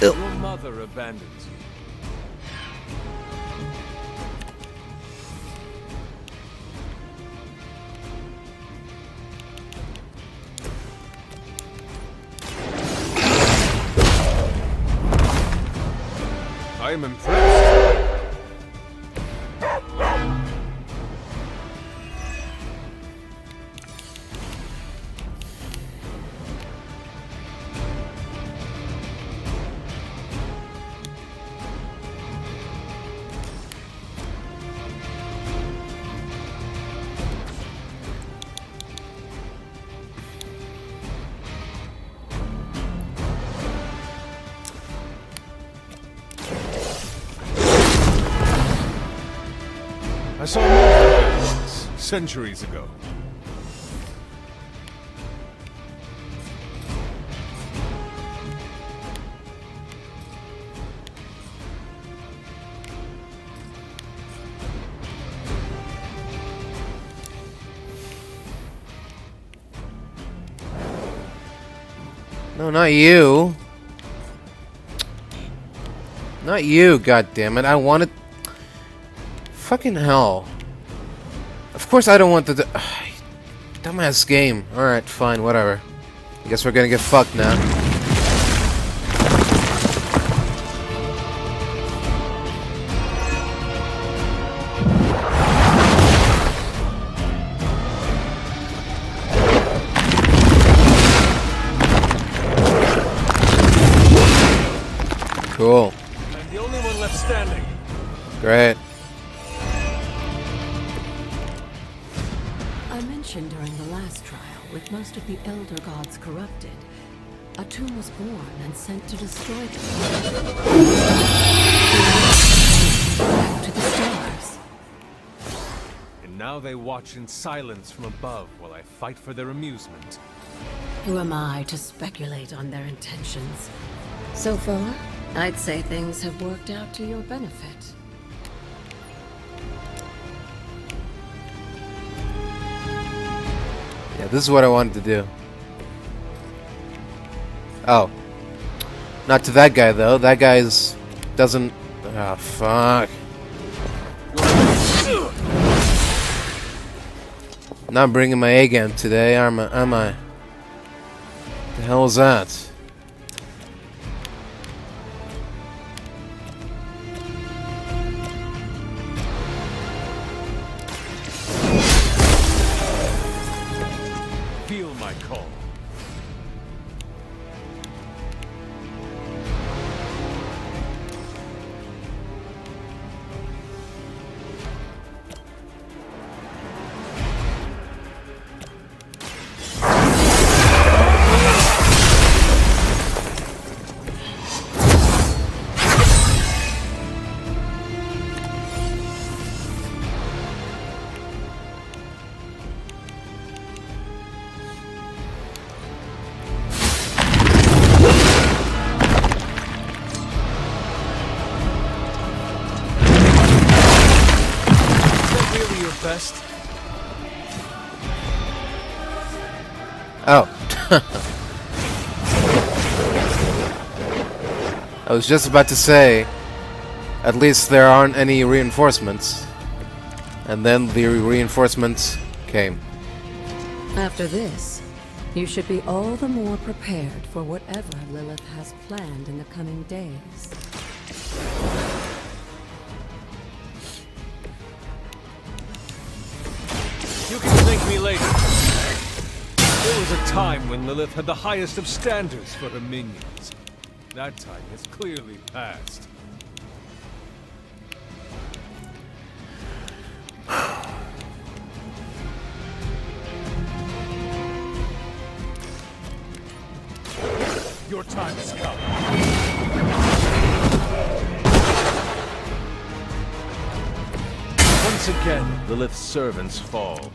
Your mother abandons you. I am impressed. I saw more once, centuries ago. No, not you. Not you, goddammit. I wanted... Fucking hell. Of course I don't want the... dumbass game. Alright, fine, whatever. I guess we're gonna get fucked now. Cool. I'm the only one left standing. Great. condition during the last trial, with most of the Elder Gods corrupted, a tomb was born and sent to destroy them. Back to the stars. And now they watch in silence from above while I fight for their amusement. Who am I to speculate on their intentions? So far, I'd say things have worked out to your benefit. Yeah, this is what I wanted to do. Oh. Not to that guy, though. That guy's... doesn't... Ah, fuck. Not bringing my A game today, am I? The hell is that? Feel my call. Best. Oh. I was just about to say, at least there aren't any reinforcements. And then the reinforcements came. After this, you should be all the more prepared for whatever Lilith has planned in the coming days. You can thank me later. There was a time when Lilith had the highest of standards for her minions. That time has clearly passed. Your time has come. Once again, Lilith's servants fall.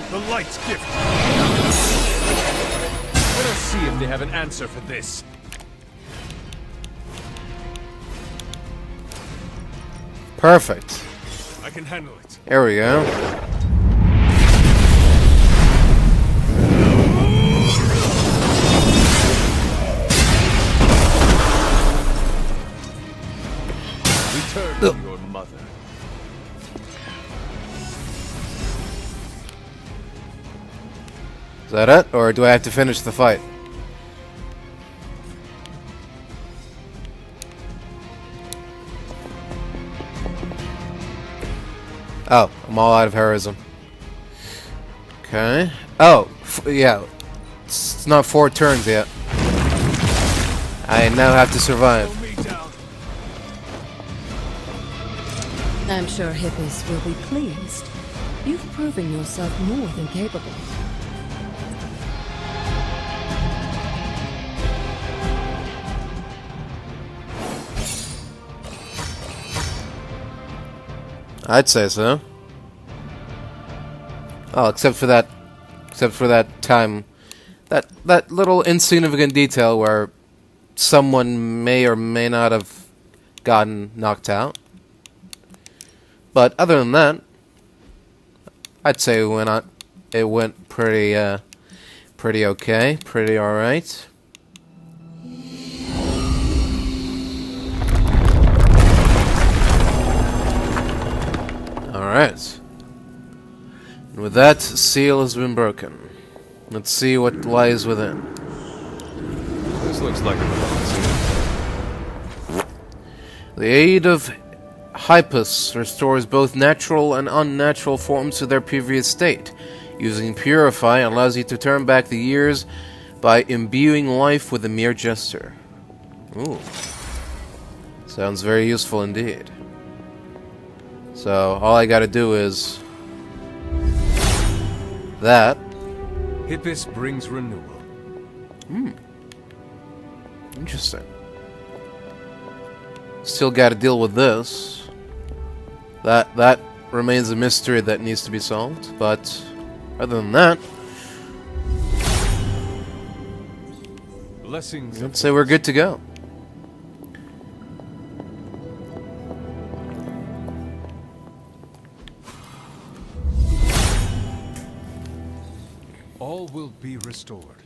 The light's gift. Let us see if they have an answer for this. Perfect. I can handle it. There we go. Return to your mother. Is that it? Or do I have to finish the fight? Oh, I'm all out of heroism. Okay. Oh, yeah. It's not 4 turns yet. I now have to survive. I'm sure Hyppus will be pleased. You've proven yourself more than capable. I'd say so. Oh, except for that time, that little insignificant detail where someone may or may not have gotten knocked out. But other than that, I'd say it went pretty okay, pretty all right. Alright. And with that, seal has been broken. Let's see what lies within. This looks like a The aid of Hyppus restores both natural and unnatural forms to their previous state. Using Purify allows you to turn back the years by imbuing life with a mere gesture. Ooh. Sounds very useful indeed. So, all I gotta do is... that. Hyppus brings renewal. Interesting. Still gotta deal with this. That remains a mystery that needs to be solved, but other than that, Blessings. I'd say we're good to go. All will be restored.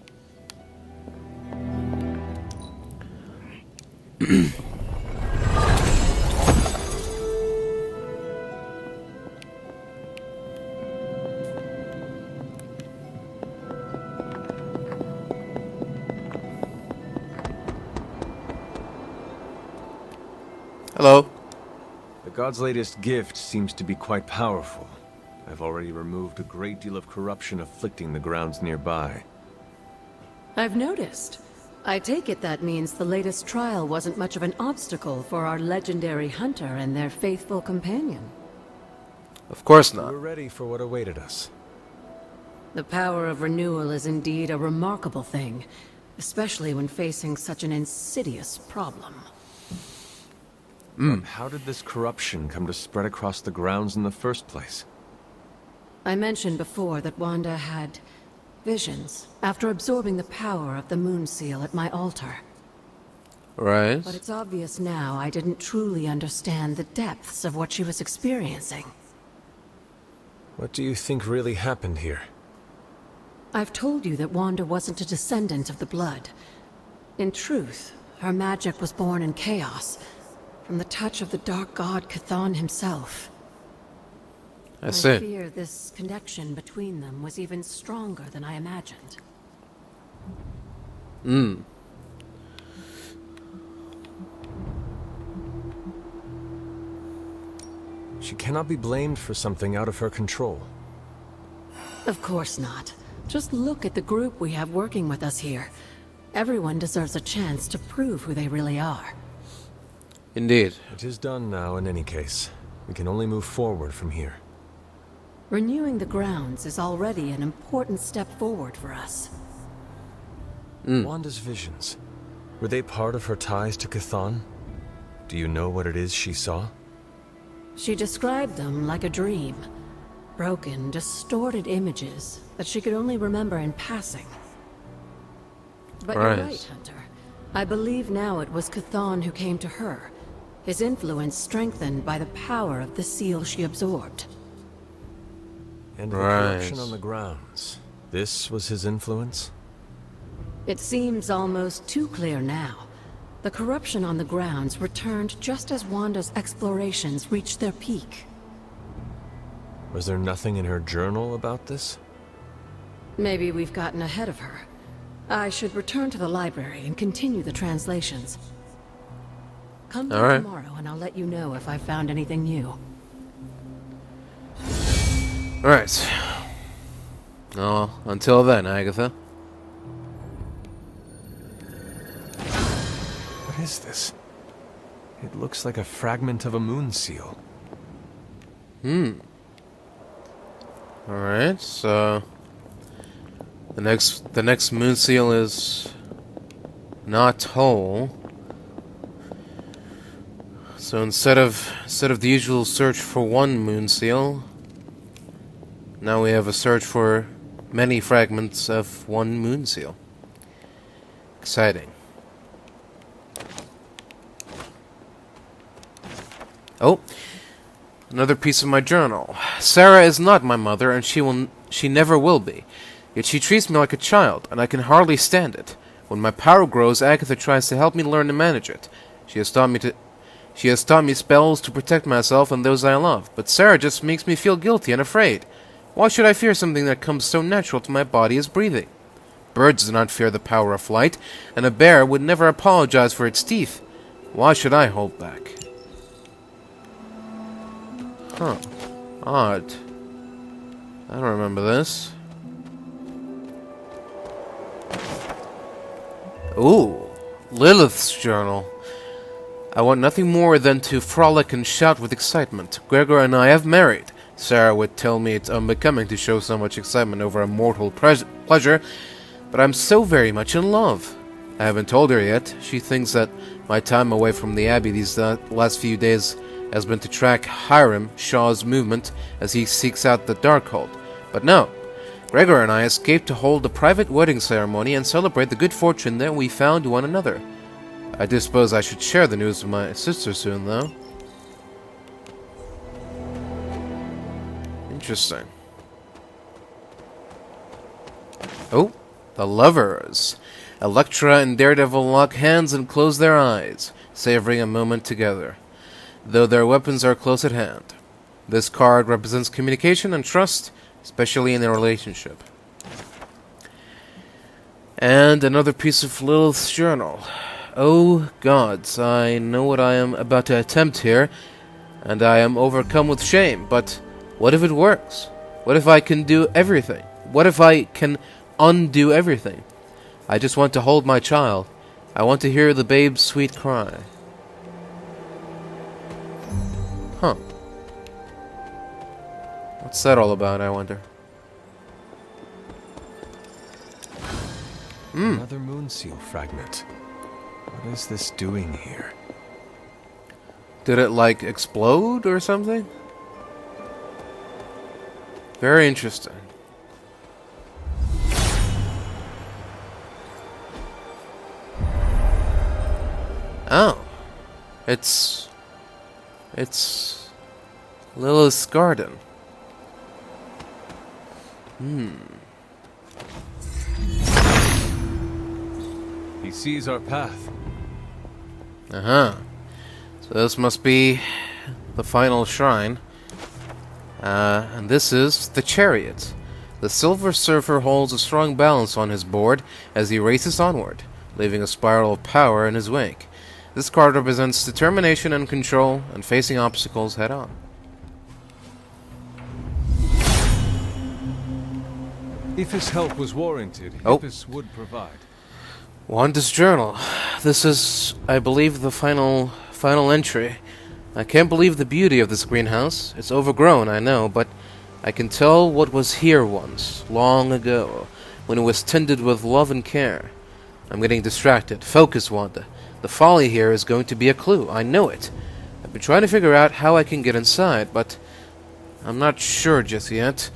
Hello. The god's latest gift seems to be quite powerful. I've already removed a great deal of corruption afflicting the grounds nearby. I've noticed. I take it that means the latest trial wasn't much of an obstacle for our legendary hunter and their faithful companion. Of course We not. were ready for what awaited us. The power of renewal is indeed a remarkable thing, especially when facing such an insidious problem. How did this corruption come to spread across the grounds in the first place? I mentioned before that Wanda had visions after absorbing the power of the moon seal at my altar. Right. But it's obvious now I didn't truly understand the depths of what she was experiencing. What do you think really happened here? I've told you that Wanda wasn't a descendant of the blood. In truth, her magic was born in chaos, from the touch of the dark god Chthon himself. I I see. fear this connection between them was even stronger than I imagined. She cannot be blamed for something out of her control. Of course not. Just look at the group we have working with us here. Everyone deserves a chance to prove who they really are. Indeed. It is done now in any case. We can only move forward from here. Renewing the grounds is already an important step forward for us. Wanda's visions. Were they part of her ties to Chthon? Do you know what it is she saw? She described them like a dream. Broken, distorted images that she could only remember in passing. But Right. you're right, Hunter. I believe now it was Chthon who came to her, his influence strengthened by the power of the seal she absorbed. And the Right. corruption on the grounds. This was his influence? It seems almost too clear now. The corruption on the grounds returned just as Wanda's explorations reached their peak. Was there nothing in her journal about this? Maybe we've gotten ahead of her. I should return to the library and continue the translations. Come back Alright. tomorrow and I'll let you know if I found anything new. Alright. Oh, until then, Agatha. What is this? It looks like a fragment of a moon seal. Alright, so the next moon seal is not whole. So instead of the usual search for one moon seal, now we have a search for many fragments of one moon seal. Exciting. Oh, another piece of my journal. Sarah is not my mother, and she never will be. Yet she treats me like a child, and I can hardly stand it. When my power grows, Agatha tries to help me learn to manage it. She has taught me spells to protect myself and those I love, but Sarah just makes me feel guilty and afraid. Why should I fear something that comes so natural to my body as breathing? Birds do not fear the power of flight, and a bear would never apologize for its teeth. Why should I hold back? Huh. Odd. I don't remember this. Ooh, Lilith's journal. I want nothing more than to frolic and shout with excitement. Gregor and I have married. Sarah would tell me it's unbecoming to show so much excitement over a mortal pleasure, but I'm so very much in love. I haven't told her yet. She thinks that my time away from the Abbey these last few days has been to track Hiram Shaw's movement as he seeks out the Darkhold. But no, Gregor and I escaped to hold a private wedding ceremony and celebrate the good fortune that we found one another. I do suppose I should share the news with my sister soon, though. Interesting. Oh, the lovers. Elektra and Daredevil lock hands and close their eyes, savoring a moment together, though their weapons are close at hand. This card represents communication and trust, especially in a relationship. And another piece of Lilith's journal. Oh gods, I know what I am about to attempt here, and I am overcome with shame, but what if it works? What if I can do everything? What if I can undo everything? I just want to hold my child. I want to hear the babe's sweet cry. Huh. What's that all about, I wonder? Another moon seal fragment. What is this doing here? Did it, like, explode or something? Very interesting. Oh. It's Lilith's garden. He sees our path. Uh-huh. So this must be the final shrine. And this is the chariot. The Silver Surfer holds a strong balance on his board as he races onward, leaving a spiral of power in his wake. This card represents determination and control, and facing obstacles head-on. If his help was warranted, Oh. Hyppus would provide. Wanda's journal. This is, I believe, the final entry. I can't believe the beauty of this greenhouse. It's overgrown, I know, but I can tell what was here once, long ago, when it was tended with love and care. I'm getting distracted. Focus, Wanda. The folly here is going to be a clue. I know it. I've been trying to figure out how I can get inside, but I'm not sure just yet.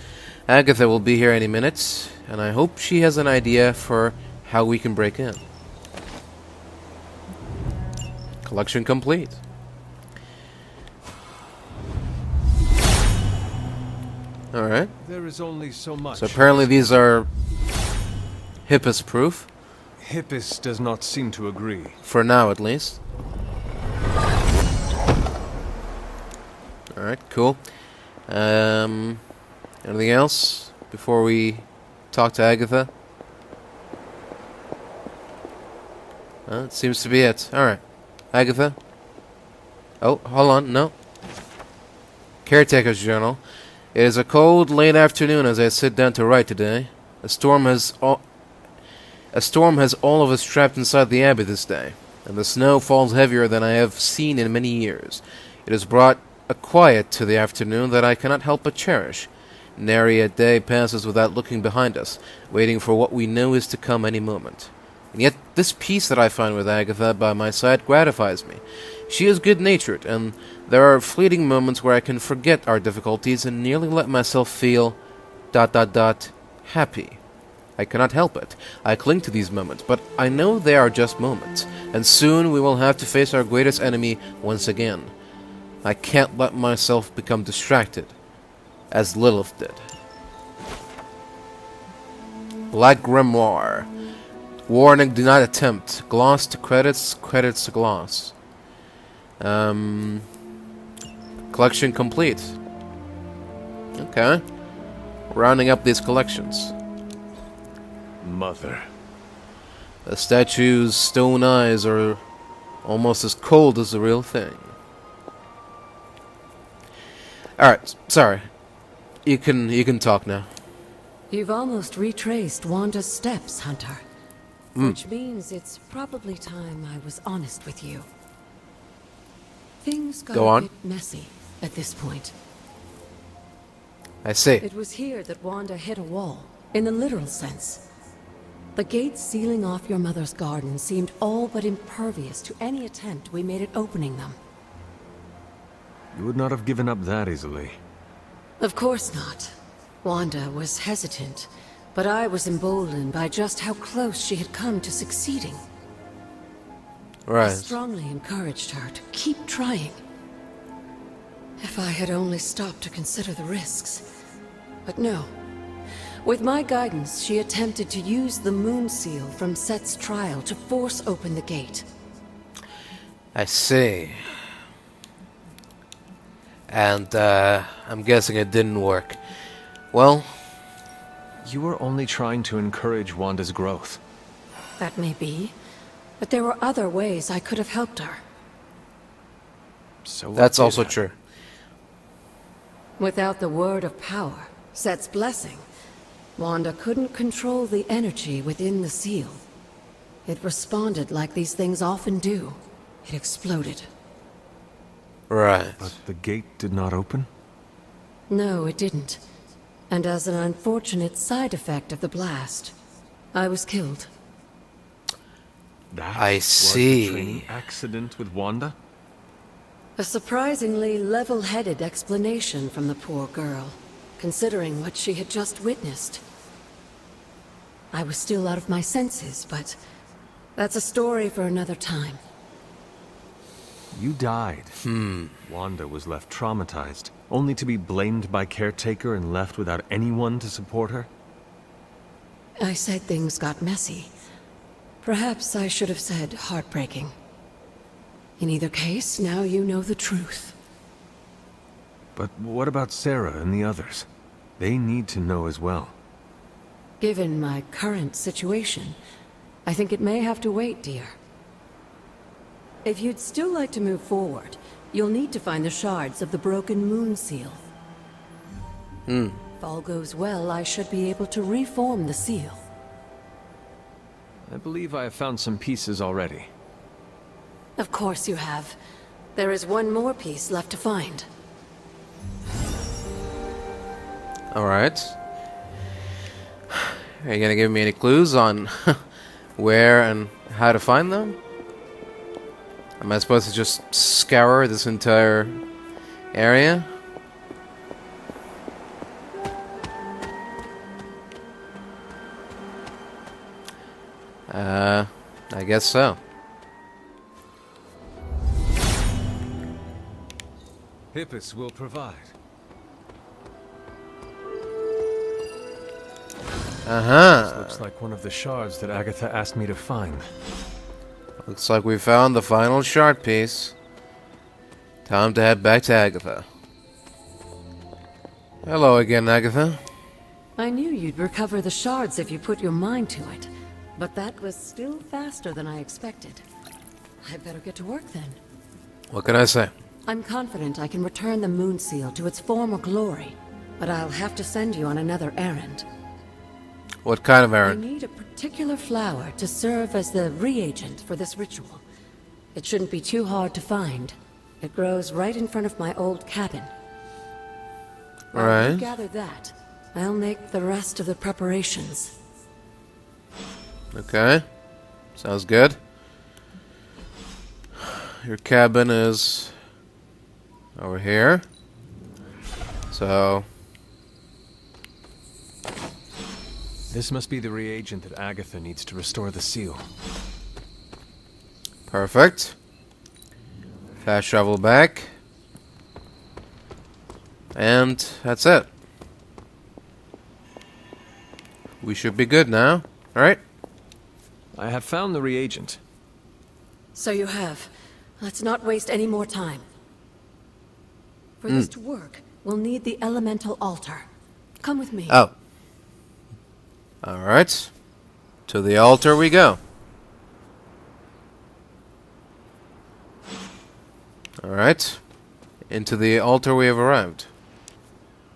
Agatha will be here any minute, and I hope she has an idea for how we can break in. Collection complete. Alright. There is only so much. So apparently these are Hyppus proof. Hyppus does not seem to agree. For now, at least. Alright, cool. Anything else before we talk to Agatha? It seems to be it. Alright. Agatha? Oh, hold on. No. Caretaker's journal. It is a cold, late afternoon as I sit down to write today. A storm has all of us trapped inside the Abbey this day, and the snow falls heavier than I have seen in many years. It has brought a quiet to the afternoon that I cannot help but cherish. Nary a day passes without looking behind us, waiting for what we know is to come any moment. And yet this peace that I find with Agatha by my side gratifies me. She is good-natured, and there are fleeting moments where I can forget our difficulties and nearly let myself feel... happy. I cannot help it. I cling to these moments, but I know they are just moments, and soon we will have to face our greatest enemy once again. I can't let myself become distracted, as Lilith did. Black Grimoire. Warning, do not attempt. Gloss to credits, credits to gloss. Collection complete. Okay. Rounding up these collections. Mother. The statue's stone eyes are almost as cold as the real thing. Alright, sorry. You can talk now. You've almost retraced Wanda's steps, Hunter. Which means it's probably time I was honest with you. Things got Go a on. bit messy at this point. I see. It was here that Wanda hit a wall, in the literal sense. The gates sealing off your mother's garden seemed all but impervious to any attempt we made at opening them. You would not have given up that easily. Of course not. Wanda was hesitant, but I was emboldened by just how close she had come to succeeding. I Right. strongly encouraged her to keep trying. If I had only stopped to consider the risks. But no. With my guidance, she attempted to use the moon seal from Set's trial to force open the gate. I see. And, I'm guessing it didn't work. Well, You were only trying to encourage Wanda's growth. That may be, but there were other ways I could have helped her. So what that's did also happen? true. Without the word of power, Set's blessing, Wanda couldn't control the energy within the seal. It responded like these things often do. It exploded. Right. But the gate did not open? No, it didn't. And as an unfortunate side effect of the blast, I was killed. That I was see. the training accident with Wanda? A surprisingly level-headed explanation from the poor girl, considering what she had just witnessed. I was still out of my senses, but that's a story for another time. You died. Wanda was left traumatized, only to be blamed by Caretaker and left without anyone to support her? I said things got messy. Perhaps I should have said heartbreaking. In either case, now you know the truth. But what about Sarah and the others? They need to know as well. Given my current situation, I think it may have to wait, dear. If you'd still like to move forward, you'll need to find the shards of the broken moon seal. If all goes well, I should be able to reform the seal. I believe I have found some pieces already. Of course you have. There is one more piece left to find. Alright. Are you gonna give me any clues on where and how to find them? Am I supposed to just scour this entire area? I guess so. Hyppus will provide. Uh-huh. Looks like one of the shards that Agatha asked me to find. Looks like we found the final shard piece. Time to head back to Agatha. Hello again, Agatha. I knew you'd recover the shards if you put your mind to it, but that was still faster than I expected. I better get to work then. What can I say? I'm confident I can return the moon seal to its former glory, but I'll have to send you on another errand. What kind of I errand? need a particular flower to serve as the reagent for this ritual. It shouldn't be too hard to find. It grows right in front of my old cabin. While you Right. gather that, I'll make the rest of the preparations. Okay. Sounds good. Your cabin is over here. So, This must be the reagent that Agatha needs to restore the seal. perfect. Fast travel back. And that's it. We should be good now. Alright? I have found the reagent. So you have. Let's not waste any more time. For this to work, we'll need the elemental altar. Come with me. Oh. Alright. To the altar we go. Alright. Into the altar we have arrived.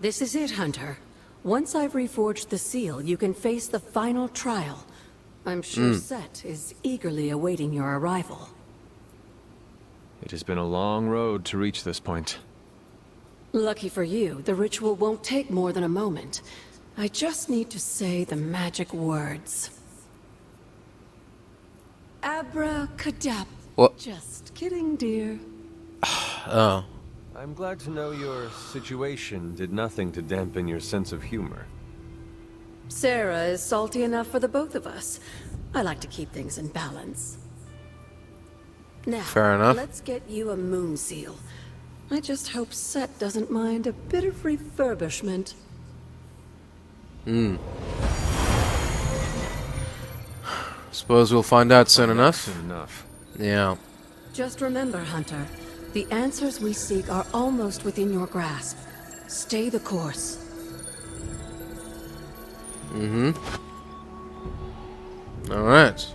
This is it, Hunter. Once I've reforged the seal, you can face the final trial. I'm sure Set is eagerly awaiting your arrival. It has been a long road to reach this point. Lucky for you, the ritual won't take more than a moment. I just need to say the magic words. Abracadabra. What? Just kidding, dear. Oh. I'm glad to know your situation did nothing to dampen your sense of humor. Sarah is salty enough for the both of us. I like to keep things in balance. Now, Fair enough. let's get you a moon seal. I just hope Set doesn't mind a bit of refurbishment. Suppose we'll find out soon enough. Soon enough. Yeah. Just remember, Hunter, the answers we seek are almost within your grasp. Stay the course. Alright.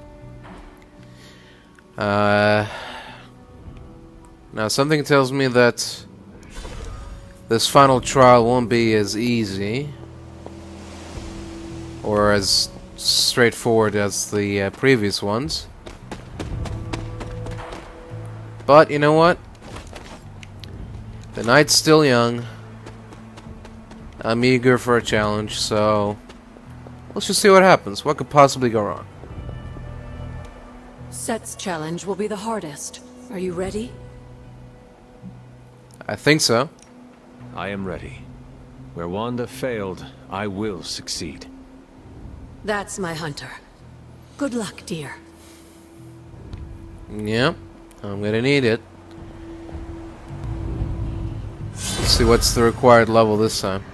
Now something tells me that this final trial won't be as easy or as straightforward as the previous ones. But you know what? The night's still young. I'm eager for a challenge, so let's just see what happens. What could possibly go wrong? Set's challenge will be the hardest. Are you ready? I think so. I am ready. Where Wanda failed, I will succeed. That's my Hunter. Good luck, dear. Yep, I'm gonna need it. Let's see what's the required level this time.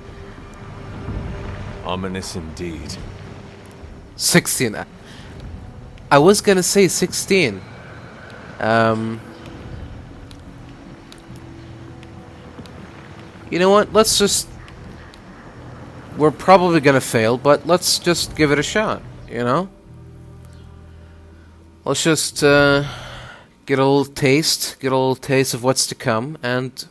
Ominous indeed. 16. I was gonna say 16. You know what? Let's just... We're probably gonna fail, but let's just give it a shot, you know? Let's just get a little taste of what's to come, and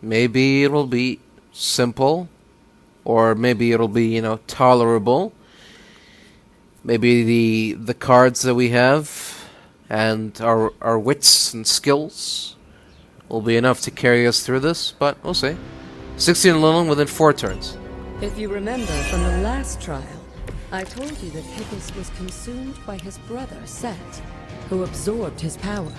maybe it'll be simple, or maybe it'll be, you know, tolerable. Maybe the cards that we have and our wits and skills will be enough to carry us through this, but we'll see. 16 alone within 4 turns. If you remember from the last trial, I told you that Hyppus was consumed by his brother, Set, who absorbed his power.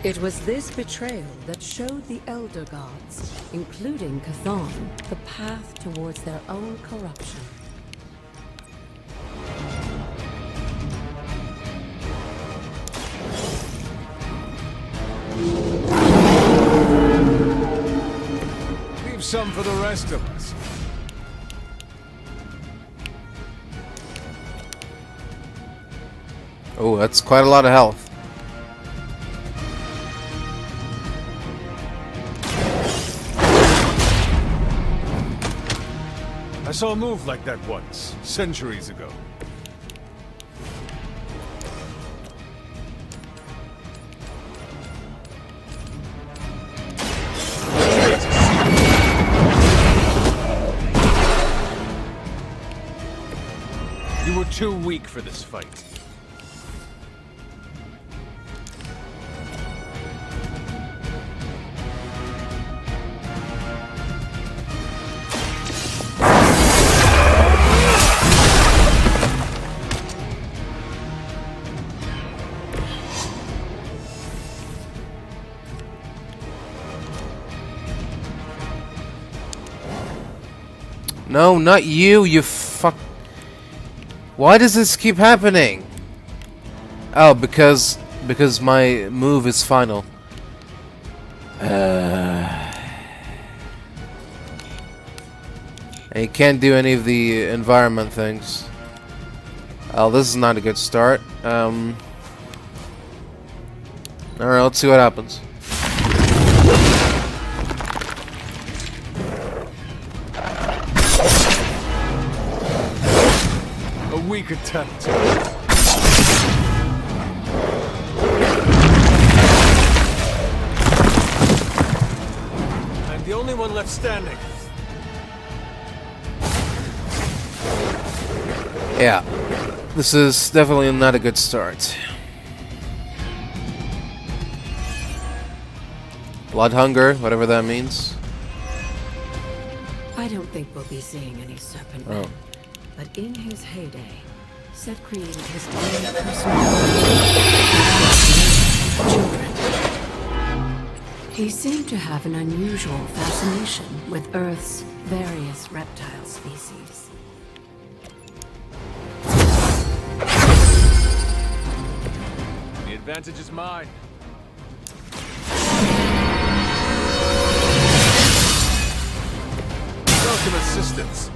It was this betrayal that showed the Elder Gods, including Chthon, the path towards their own corruption. Leave some for the rest of us. Oh, that's quite a lot of health. I saw a move like that once, centuries ago. You were too weak for this fight. No, not you, you fuck... Why does this keep happening? Oh, because my move is final. And you can't do any of the environment things. Oh, this is not a good start. Alright, let's see what happens. A weak attempt. I'm the only one left standing. Yeah. This is definitely not a good start. Blood hunger, whatever that means. I don't think we'll be seeing any serpent men. But in his heyday, Seth created his own personal children. He seemed to have an unusual fascination with Earth's various reptile species. The advantage is mine. Welcome assistance.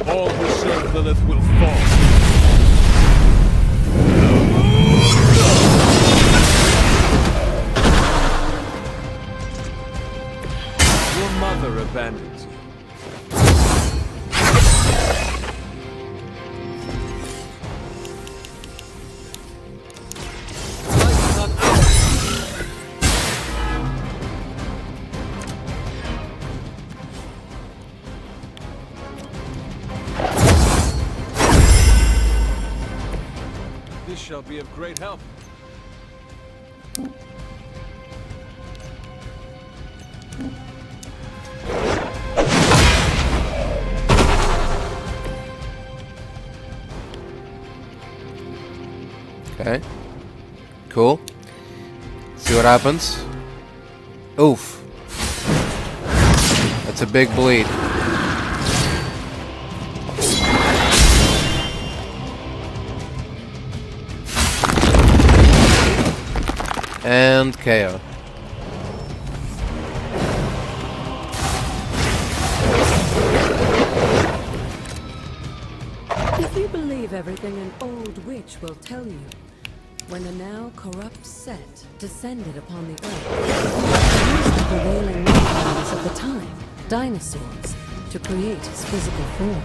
All who serve Lilith will fall. Your mother abandons you. Life's not ours. This shall be of great help. Okay. Cool. See what happens. Oof. That's a big bleed. And KO. If you believe everything an old witch will tell you, when the now corrupt Set descended upon the earth, he used the prevailing materials of the time, dinosaurs, to create his physical form.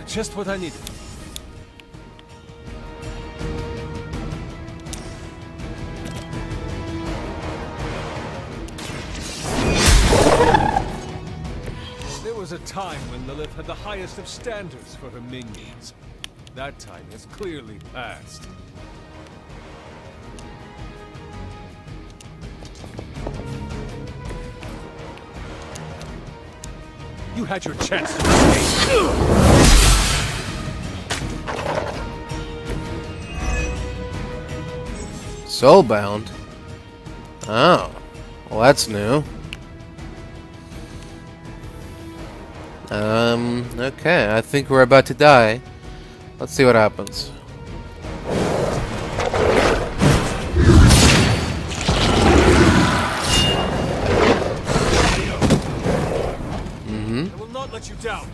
Just what I needed. There was a time when Lilith had the highest of standards for her minions. That time has clearly passed. You had your chance to escape. Soulbound? Oh. Well, that's new. Okay. I think we're about to die. Let's see what happens. I will not let you down.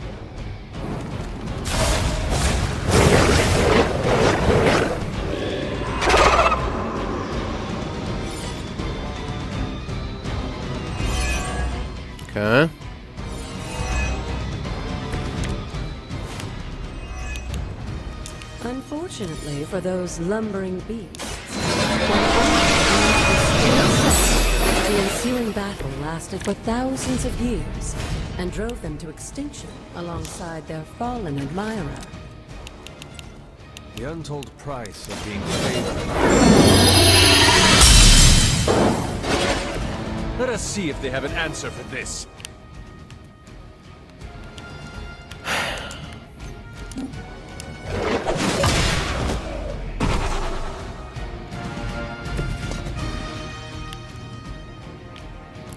Okay. Unfortunately for those lumbering beasts, the ensuing battle lasted for thousands of years and drove them to extinction alongside their fallen admirer. The untold price of being paid. Let us see if they have an answer for this.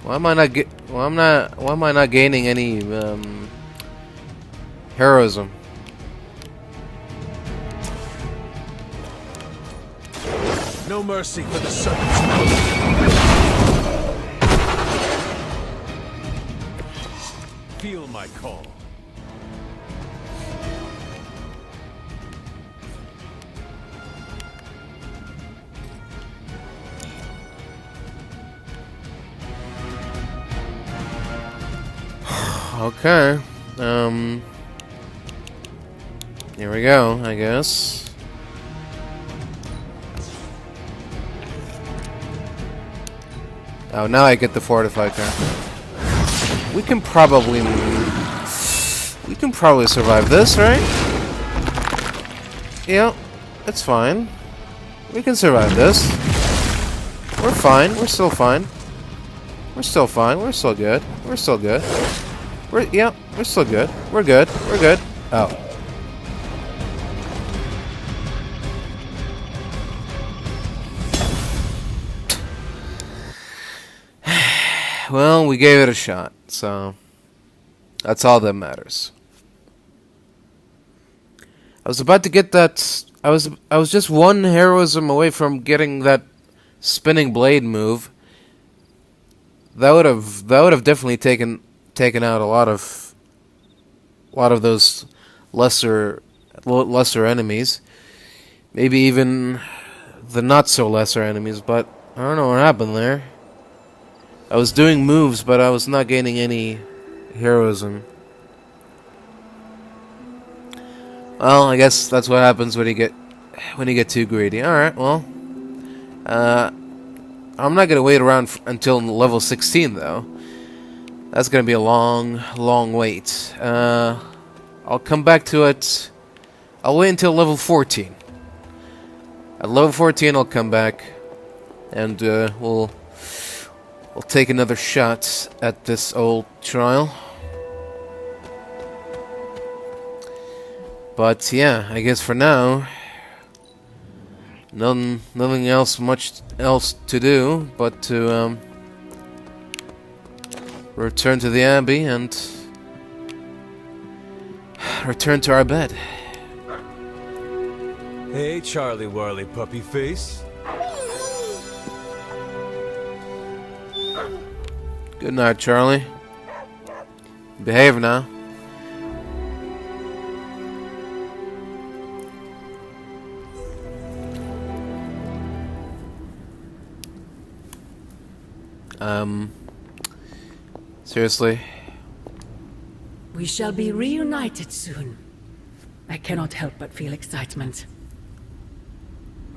Why am I not why am I not gaining any heroism? No mercy for the serpents. Feel my call. Okay. Here we go, I guess. Oh, now I get the fortified turn. We can probably survive this, right? Yeah, it's fine. We can survive this. We're fine. We're still fine. We're still fine. We're still good. We're still good. We're still good. We're good. We're good. Oh. Well, we gave it a shot, so that's all that matters. I was about to get that. I was just one heroism away from getting that spinning blade move. That would have definitely taken out a lot of those lesser enemies. Maybe even the not so lesser enemies, but I don't know what happened there. I was doing moves, but I was not gaining any heroism. Well, I guess that's what happens when you get too greedy. All right, well, I'm not gonna wait around until level 16 though. That's gonna be a long wait. I'll come back to it. I'll wait until level 14. At level 14, I'll come back, and we'll take another shot at this old trial. But yeah, I guess for now, nothing else much else to do but to return to the Abbey and return to our bed. Hey, Charlie Warley puppy face. Good night, Charlie. Behave now. Seriously? We shall be reunited soon. I cannot help but feel excitement.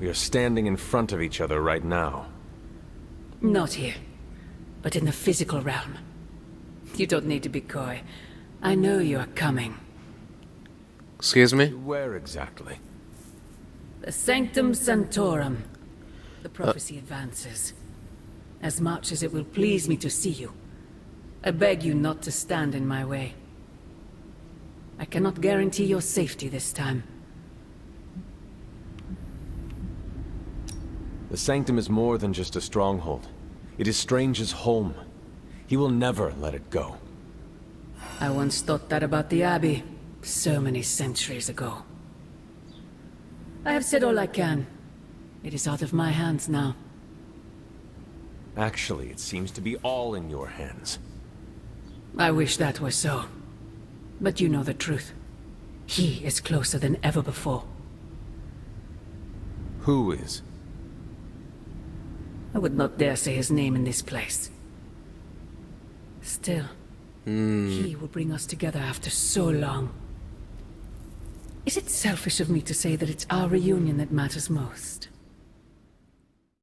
We are standing in front of each other right now. Not here, but in the physical realm. You don't need to be coy. I know you are coming. Excuse me? Where exactly? The Sanctum Sanctorum. The prophecy advances. As much as it will please me to see you, I beg you not to stand in my way. I cannot guarantee your safety this time. The Sanctum is more than just a stronghold. It is Strange's home. He will never let it go. I once thought that about the Abbey, so many centuries ago. I have said all I can. It is out of my hands now. Actually, it seems to be all in your hands. I wish that were so. But you know the truth. He is closer than ever before. Who is? I would not dare say his name in this place. Still, he will bring us together after so long. Is it selfish of me to say that it's our reunion that matters most?